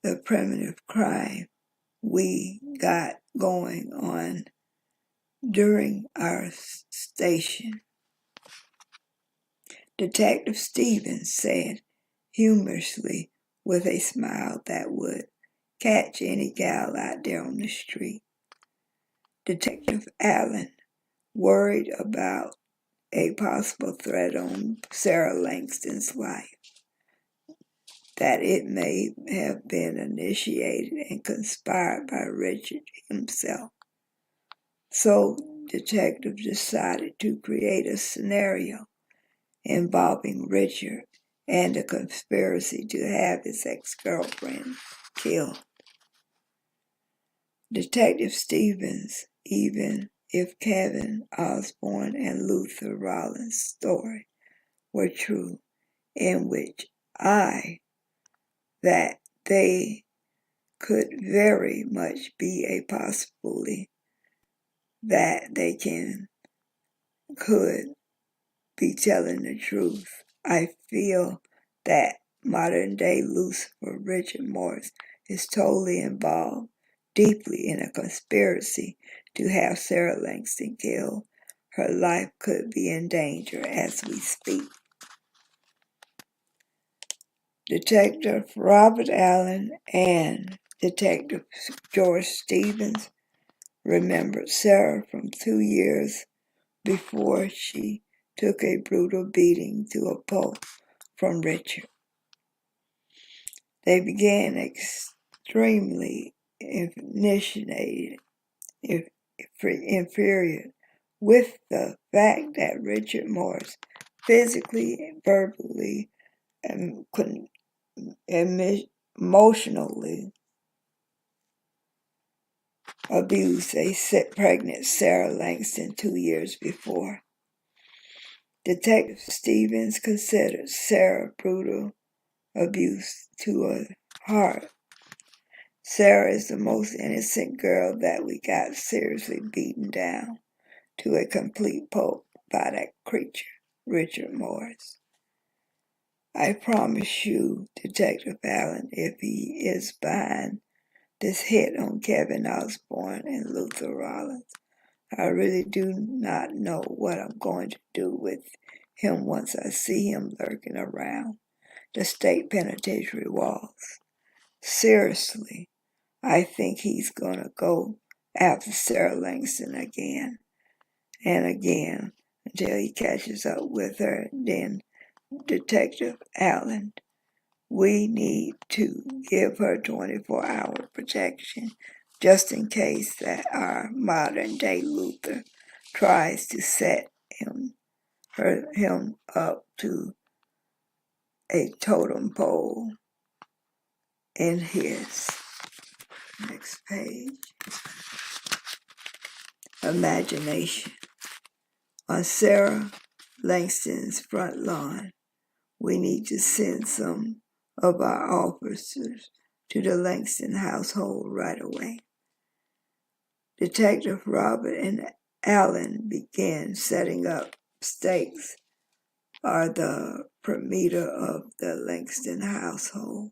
[SPEAKER 1] the primitive crime we got going on during our station. Detective Stevens said humorously, with a smile that would catch any gal out there on the street. Detective Allen, worried about a possible threat on Sarah Langston's life, that it may have been initiated and conspired by Richard himself. So, Detective decided to create a scenario involving Richard and a conspiracy to have his ex-girlfriend killed. Detective Stevens, even if Kevin Osborne and Luther Rollins' story were true, in which that they could very much be a possibility that they could be telling the truth. I feel that modern-day Lucifer Richard Morris is totally involved deeply in a conspiracy to have Sarah Langston killed. Her life could be in danger as we speak. Detective Robert Allen and Detective George Stevens remembered Sarah from 2 years before she took a brutal beating to a pulp from Richard. They began extremely infuriated with the fact that Richard Morris physically, verbally, and emotionally abused a pregnant Sarah Langston 2 years before. Detective Stevens considered Sarah brutal abuse to a heart. Sarah is the most innocent girl that we got seriously beaten down to a complete pulp by that creature, Richard Morris. I promise you, Detective Allen, if he is behind this hit on Kevin Osborne and Luther Rollins, I really do not know what I'm going to do with him once I see him lurking around the state penitentiary walls. Seriously, I think he's going to go after Sarah Langston again and again until he catches up with her. Then, Detective Allen, we need to give her 24-hour protection just in case that our modern-day Luther tries to set him up to a totem pole in his next page. Imagination. On Sarah Langston's front lawn, we need to send some of our officers to the Langston household right away. Detective Robert and Allen began setting up stakes are the perimeter of the Langston household,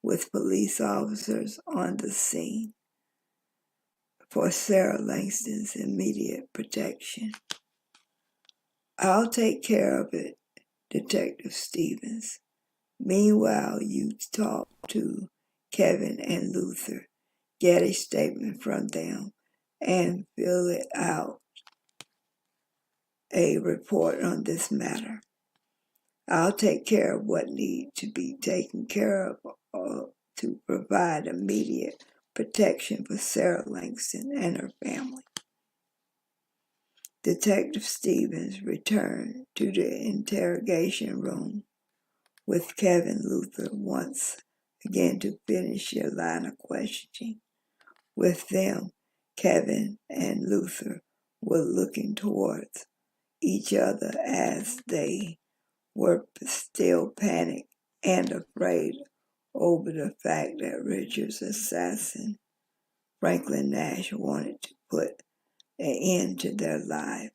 [SPEAKER 1] with police officers on the scene for Sarah Langston's immediate protection. I'll take care of it, Detective Stevens. Meanwhile, you talk to Kevin and Luther, get a statement from them, and fill it out a report on this matter. I'll take care of what needs to be taken care of to provide immediate protection for Sarah Langston and her family. Detective Stevens returned to the interrogation room with Kevin Luther once again to finish their line of questioning. With them, Kevin and Luther were looking towards each other as they were still panicked and afraid over the fact that Richard's assassin, Franklin Nash, wanted to put an end to their lives.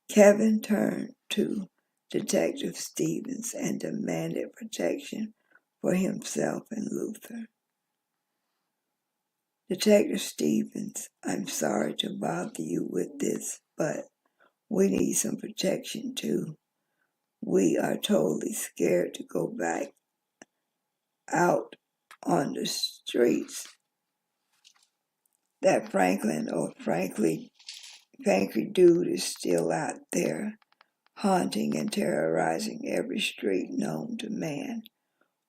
[SPEAKER 1] Kevin turned to Detective Stevens and demanded protection for himself and Luther. Detective Stevens, I'm sorry to bother you with this, but we need some protection too. We are totally scared to go back out on the streets. That Franklin or Frankie dude is still out there, haunting and terrorizing every street known to man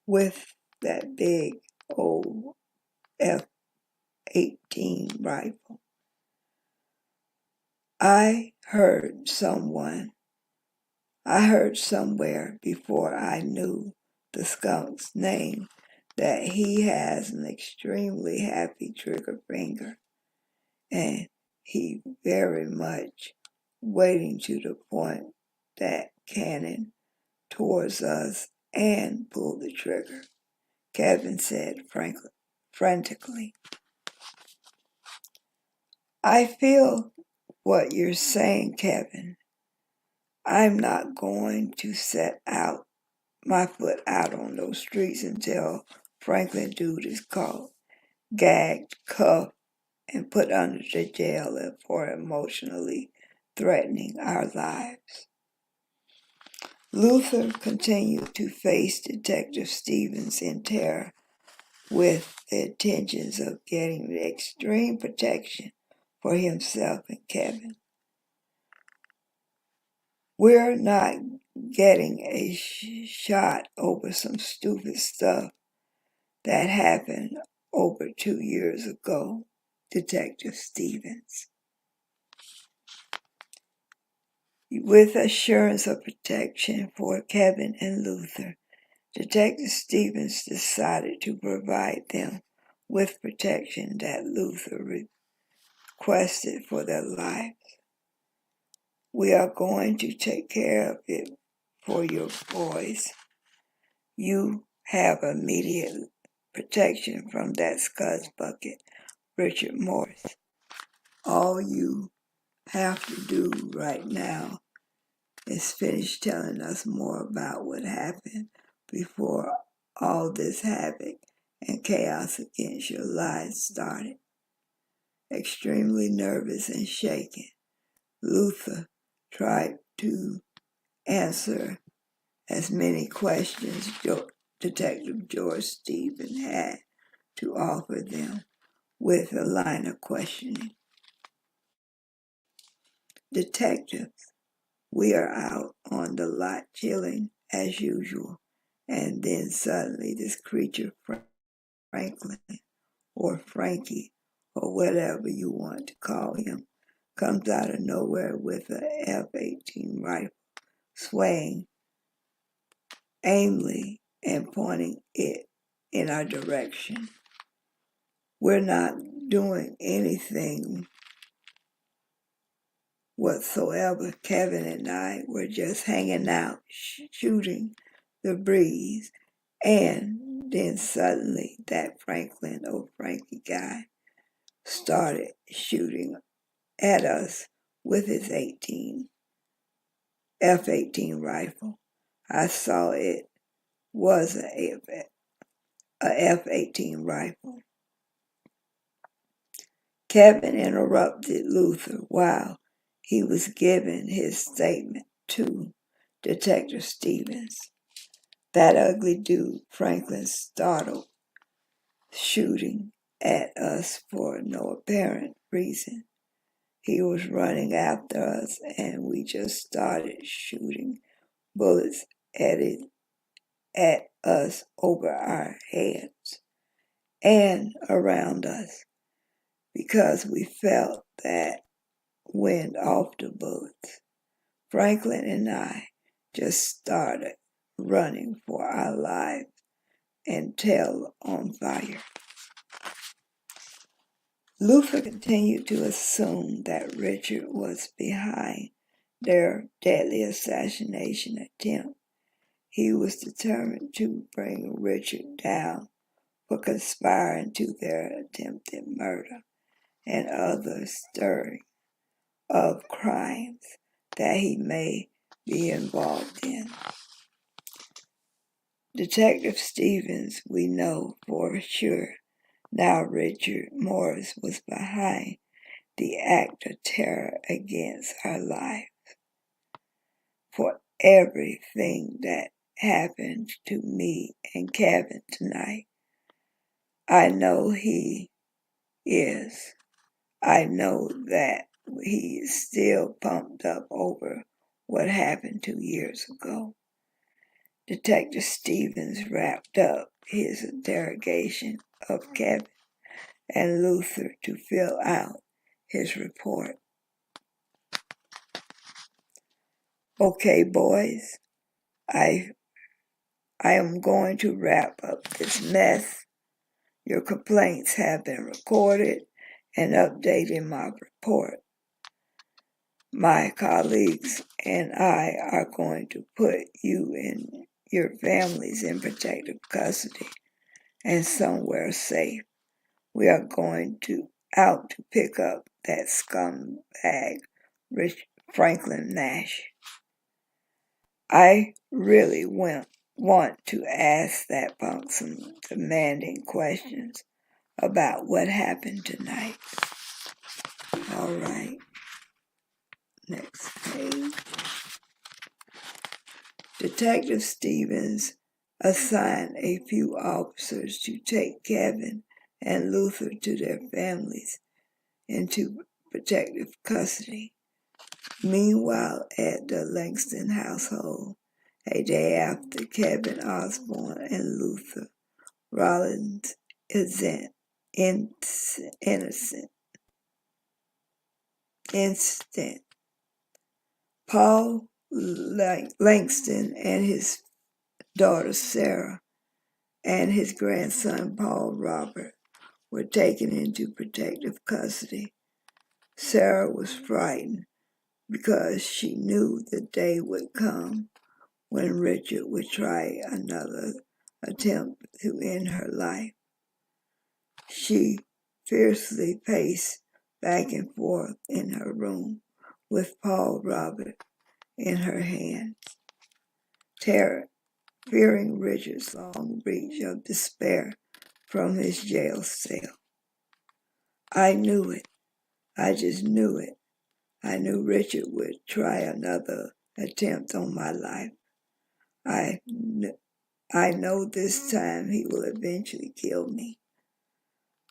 [SPEAKER 1] with that big old F-18 rifle. I heard somewhere before I knew the skunk's name that he has an extremely happy trigger finger, and he very much waiting to the point that cannon towards us and pull the trigger, Kevin said frantically. I feel what you're saying, Kevin. I'm not going to set out my foot out on those streets until Franklin dude is caught, gagged, cuffed, and put under the jail for emotionally threatening our lives. Luther continued to face Detective Stevens in terror with the intentions of getting the extreme protection for himself and Kevin. We're not getting a shot over some stupid stuff that happened over 2 years ago, Detective Stevens. With assurance of protection for Kevin and Luther, Detective Stevens decided to provide them with protection that Luther requested for their lives. We are going to take care of it for your boys. You have immediate protection from that scuzz bucket, Richard Morris. All you have to do right now is finish telling us more about what happened before all this havoc and chaos against your lives started. Extremely nervous and shaken, Luther tried to answer as many questions Detective George Stephen had to offer them with a line of questioning. Detectives, we are out on the lot chilling as usual, and then suddenly this creature, Franklin, or Frankie, or whatever you want to call him, comes out of nowhere with an F-18 rifle, swaying aimlessly and pointing it in our direction. We're not doing anything whatsoever. Kevin and I were just hanging out, shooting the breeze, and then suddenly that Franklin or Frankie guy started shooting at us with his F-18 rifle. I saw it was a F-18 rifle. Kevin interrupted Luther. Wow, he was giving his statement to Detective Stevens. That ugly dude, Franklin, started shooting at us for no apparent reason. He was running after us, and we just started shooting bullets at us over our heads and around us because we felt that wind off the bullets. Franklin and I just started running for our lives and tail on fire. Luther continued to assume that Richard was behind their deadly assassination attempt. He was determined to bring Richard down for conspiring to their attempted murder and other stirring of crimes that he may be involved in. Detective Stevens, we know for sure now Richard Morris was behind the act of terror against our lives. For everything that happened to me and Kevin tonight, I know he is. I know that he is still pumped up over what happened 2 years ago. Detective Stevens wrapped up his interrogation of Kevin and Luther to fill out his report. Okay, boys, I am going to wrap up this mess. Your complaints have been recorded and updated in my report. My colleagues and I are going to put you and your families in protective custody and somewhere safe. We are going out to pick up that scumbag, Franklin Nash. I really want to ask that punk some demanding questions about what happened tonight. All right. Next page. Detective Stevens assigned a few officers to take Kevin and Luther to their families into protective custody. Meanwhile, at the Langston household, a day after Kevin Osborne and Luther Rollins instant, Paul Langston and his daughter Sarah and his grandson Paul Robert were taken into protective custody. Sarah was frightened because she knew the day would come when Richard would try another attempt to end her life. She fiercely paced back and forth in her room with Paul Robert in her hands. Terri, fearing Richard's long reach of despair from his jail cell. I knew it. I just knew it. I knew Richard would try another attempt on my life. I know this time he will eventually kill me.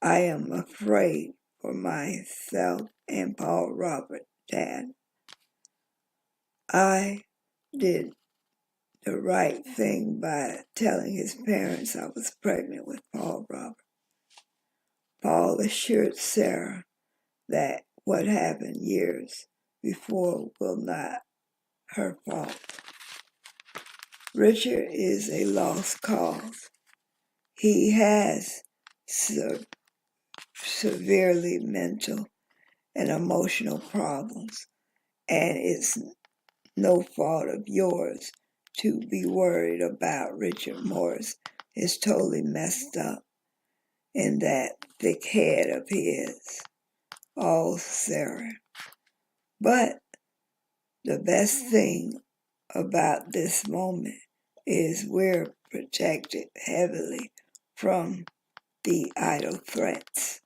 [SPEAKER 1] I am afraid for myself and Paul Robert, Dad. I did the right thing by telling his parents I was pregnant with Paul Robert. Paul assured Sarah that what happened years before was not her fault. Richard is a lost cause. He has severely mental and emotional problems, and it's no fault of yours to be worried about Richard Morris. Is totally messed up in that thick head of his. Oh, Sarah. But the best thing about this moment is we're protected heavily from the idle threats.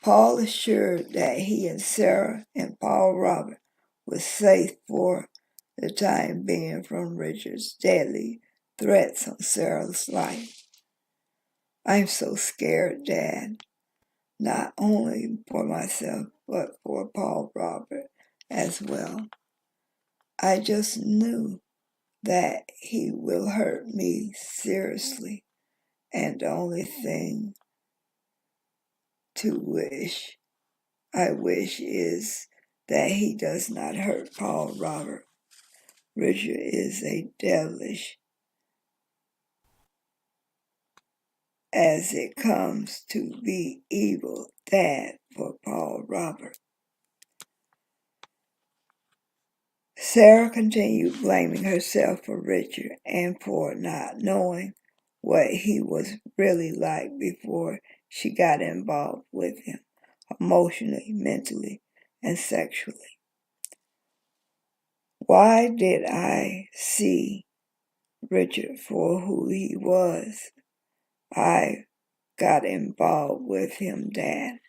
[SPEAKER 1] Paul assured that he and Sarah and Paul Robert were safe for the time being from Richard's deadly threats on Sarah's life. I'm so scared, Dad, not only for myself, but for Paul Robert as well. I just knew that he will hurt me seriously, and the only thing I wish is that he does not hurt Paul Robert. Richard is a devilish as it comes to be evil dad for Paul Robert. Sarah continued blaming herself for Richard and for not knowing what he was really like before she got involved with him, emotionally, mentally, and sexually. Why did I see Richard for who he was? I got involved with him, Dad.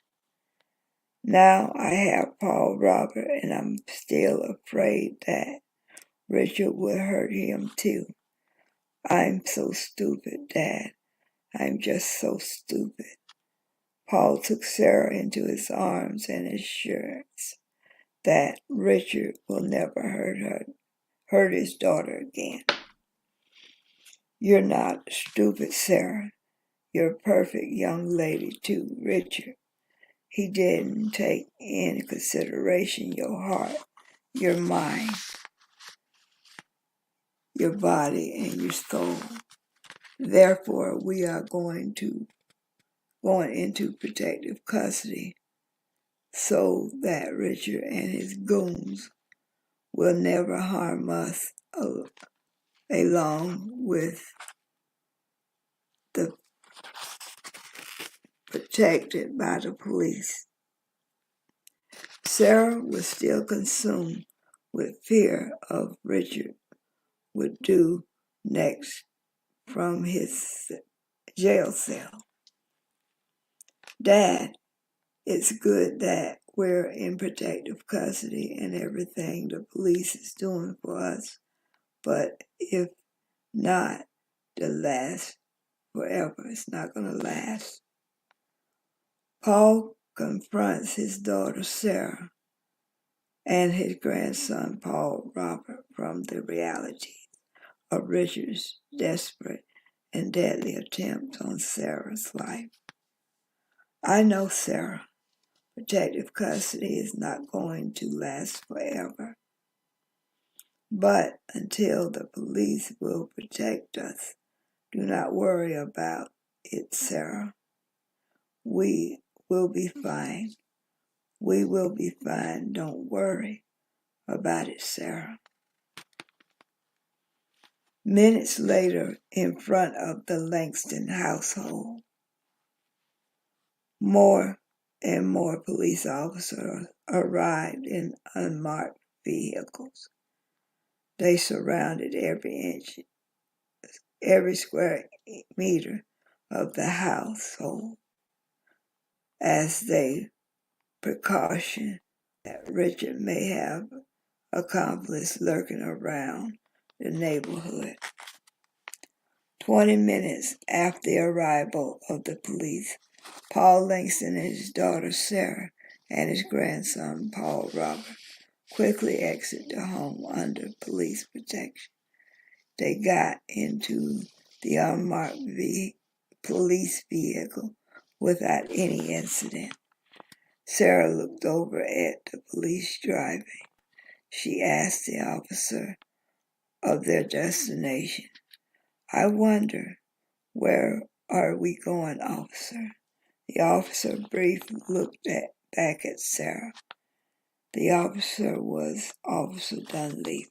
[SPEAKER 1] Now I have Paul Robert, and I'm still afraid that Richard will hurt him too. I'm so stupid, Dad. I'm just so stupid. Paul took Sarah into his arms and assurance that Richard will never hurt his daughter again. You're not stupid, Sarah. You're a perfect young lady too, Richard. He didn't take into consideration your heart, your mind, your body, and your soul. Therefore, we are going into protective custody so that Richard and his goons will never harm us along with the protected by the police. Sarah was still consumed with fear of Richard would do next from his jail cell. Dad, it's good that we're in protective custody and everything the police is doing for us, but if not, to last forever, it's not going to last. Paul confronts his daughter Sarah and his grandson Paul Robert from the reality of Richard's desperate and deadly attempt on Sarah's life. I know, Sarah, protective custody is not going to last forever. But until the police will protect us, do not worry about it, Sarah. We will be fine. We will be fine. Don't worry about it, Sarah. Minutes later, in front of the Langston household, more and more police officers arrived in unmarked vehicles. They surrounded every square meter of the household as they precaution that Richard may have accomplice lurking around the neighborhood. 20 minutes after the arrival of the police, Paul Langston and his daughter Sarah and his grandson Paul Robert quickly exit the home under police protection. They got into the unmarked police vehicle without any incident. Sarah looked over at the police driving. She asked the officer of their destination, I wonder, where are we going, officer? The officer briefly looked back at Sarah. The officer was Officer Dunleavy.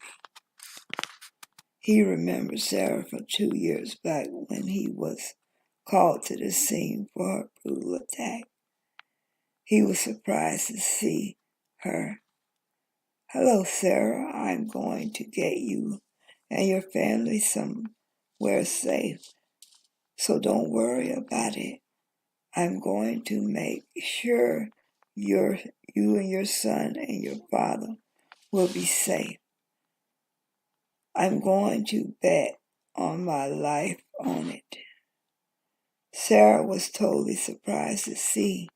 [SPEAKER 1] He remembered Sarah from 2 years back when he was called to the scene for her brutal attack. He was surprised to see her. Hello, Sarah. I'm going to get you and your family somewhere safe, so don't worry about it. I'm going to make sure you and your son and your father will be safe. I'm going to bet on my life on it. Sarah was totally surprised to see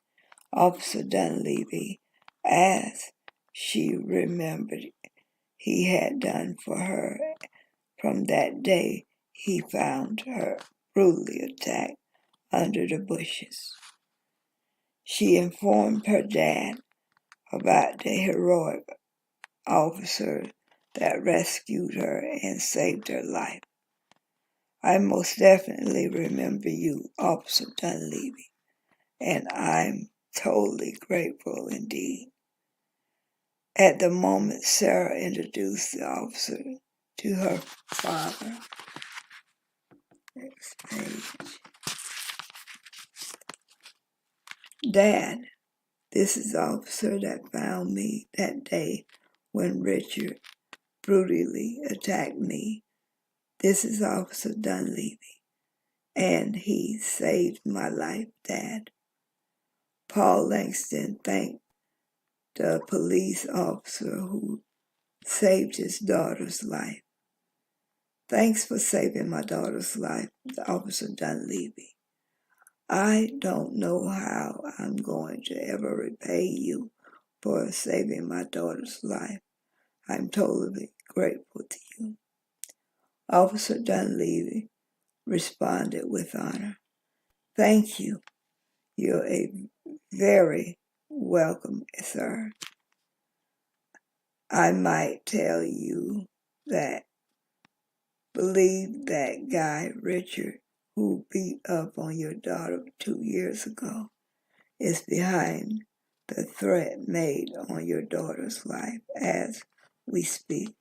[SPEAKER 1] Officer Dunleavy, as she remembered he had done for her from that day he found her brutally attacked under the bushes. She informed her dad about the heroic officer that rescued her and saved her life. I most definitely remember you, Officer Dunleavy, and I'm totally grateful indeed. At the moment, Sarah introduced the officer to her father. Next page. Dad, this is the officer that found me that day when Richard brutally attacked me. This is Officer Dunleavy, and he saved my life, Dad. Paul Langston thanked the police officer who saved his daughter's life. Thanks for saving my daughter's life, Officer Dunleavy. I don't know how I'm going to ever repay you for saving my daughter's life. I'm totally grateful to you. Officer Dunleavy responded with honor. Thank you. You're a very welcome, sir. I might tell you that believe that guy Richard who beat up on your daughter 2 years ago is behind the threat made on your daughter's life as we speak.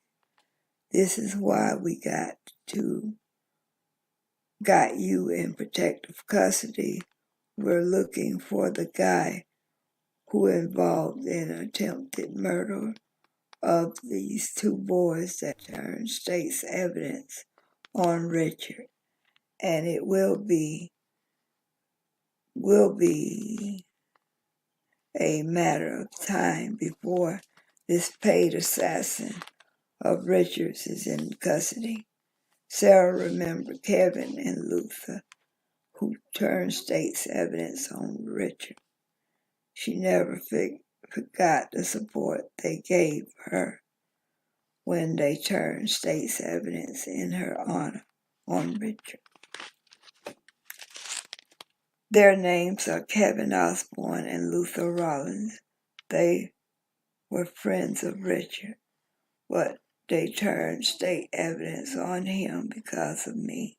[SPEAKER 1] This is why we got you in protective custody. We're looking for the guy who involved in attempted murder of these 2 boys that turned state's evidence on Richard. And it will be a matter of time before this paid assassin of Richards is in custody. Sarah remembered Kevin and Luther, who turned state's evidence on Richard. She never forgot the support they gave her when they turned state's evidence in her honor on Richard. Their names are Kevin Osborne and Luther Rollins. They were friends of Richard, but they turned state evidence on him because of me.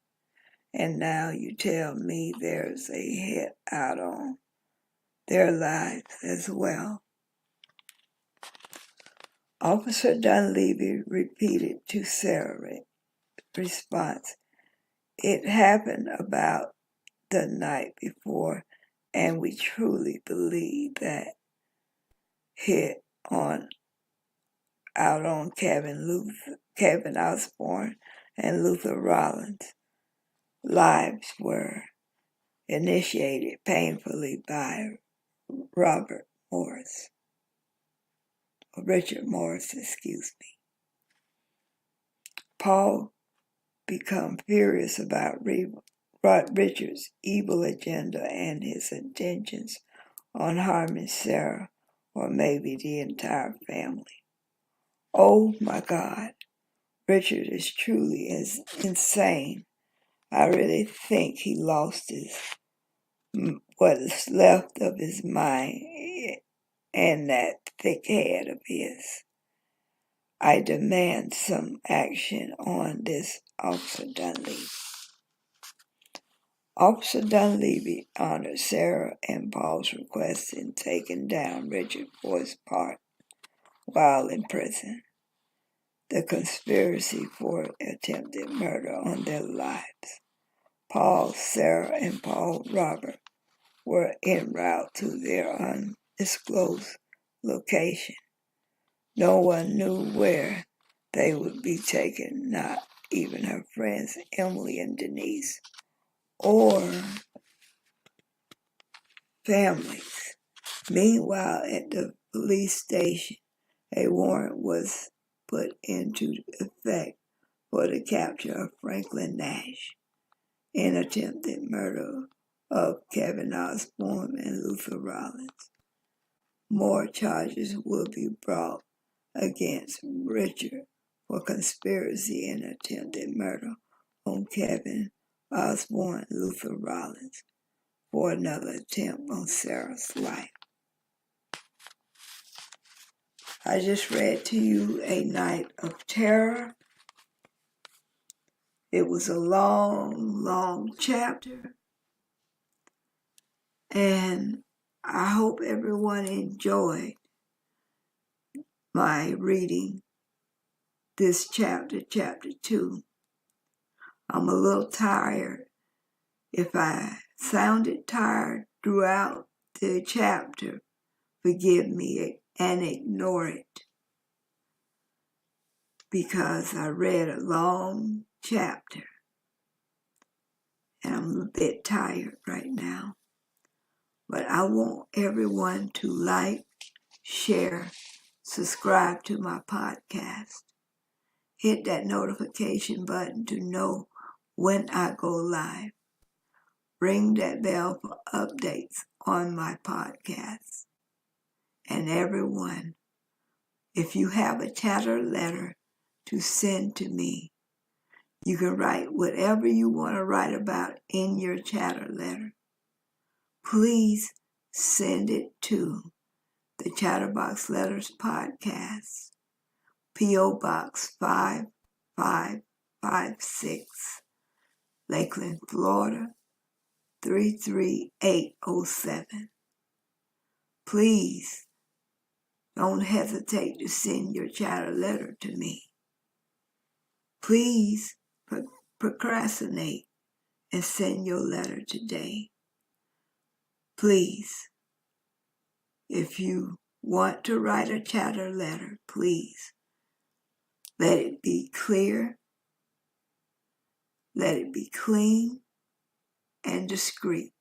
[SPEAKER 1] And now you tell me there's a hit out on their lives as well. Officer Dunleavy repeated to Sarah's response, it happened about the night before, and we truly believe that hit out on Kevin Osborne and Luther Rollins' lives were initiated painfully by Richard Morris, Paul became furious about Richard's evil agenda and his intentions on harming Sarah or maybe the entire family. Oh my God, Richard is truly insane. I really think he lost what is left of his mind and that thick head of his. I demand some action on this, Officer Dunleavy. Officer Dunleavy honored Sarah and Paul's request in taking down Richard for his part while in prison. The conspiracy for attempted murder on their lives. Paul, Sarah, and Paul Robert were en route to their undisclosed location. No one knew where they would be taken, not even her friends Emily and Denise, or families. Meanwhile, at the police station, a warrant was put into effect for the capture of Franklin Nash in attempted murder of Kevin Osborne and Luther Rollins. More charges will be brought against Richard for conspiracy and attempted murder on Kevin Osborne and Luther Rollins for another attempt on Sarah's life. I just read to you A Night of Terror. It was a long, long chapter, and I hope everyone enjoyed my reading this chapter, chapter 2. I'm a little tired. If I sounded tired throughout the chapter, forgive me and ignore it, because I read a long chapter and I'm a bit tired right now. But I want everyone to like, share, subscribe to my podcast. Hit that notification button to know when I go live. Ring that bell for updates on my podcast. And everyone, if you have a chatter letter to send to me, you can write whatever you want to write about in your chatter letter. Please send it to the Chatterbox Letters Podcast, P.O. Box 5556, Lakeland, Florida 33807. Please don't hesitate to send your chatter letter to me. Please procrastinate and send your letter today. Please, if you want to write a chatter letter, please let it be clear, let it be clean and discreet.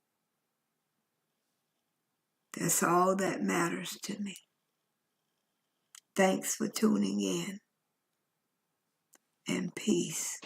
[SPEAKER 1] That's all that matters to me. Thanks for tuning in, and peace.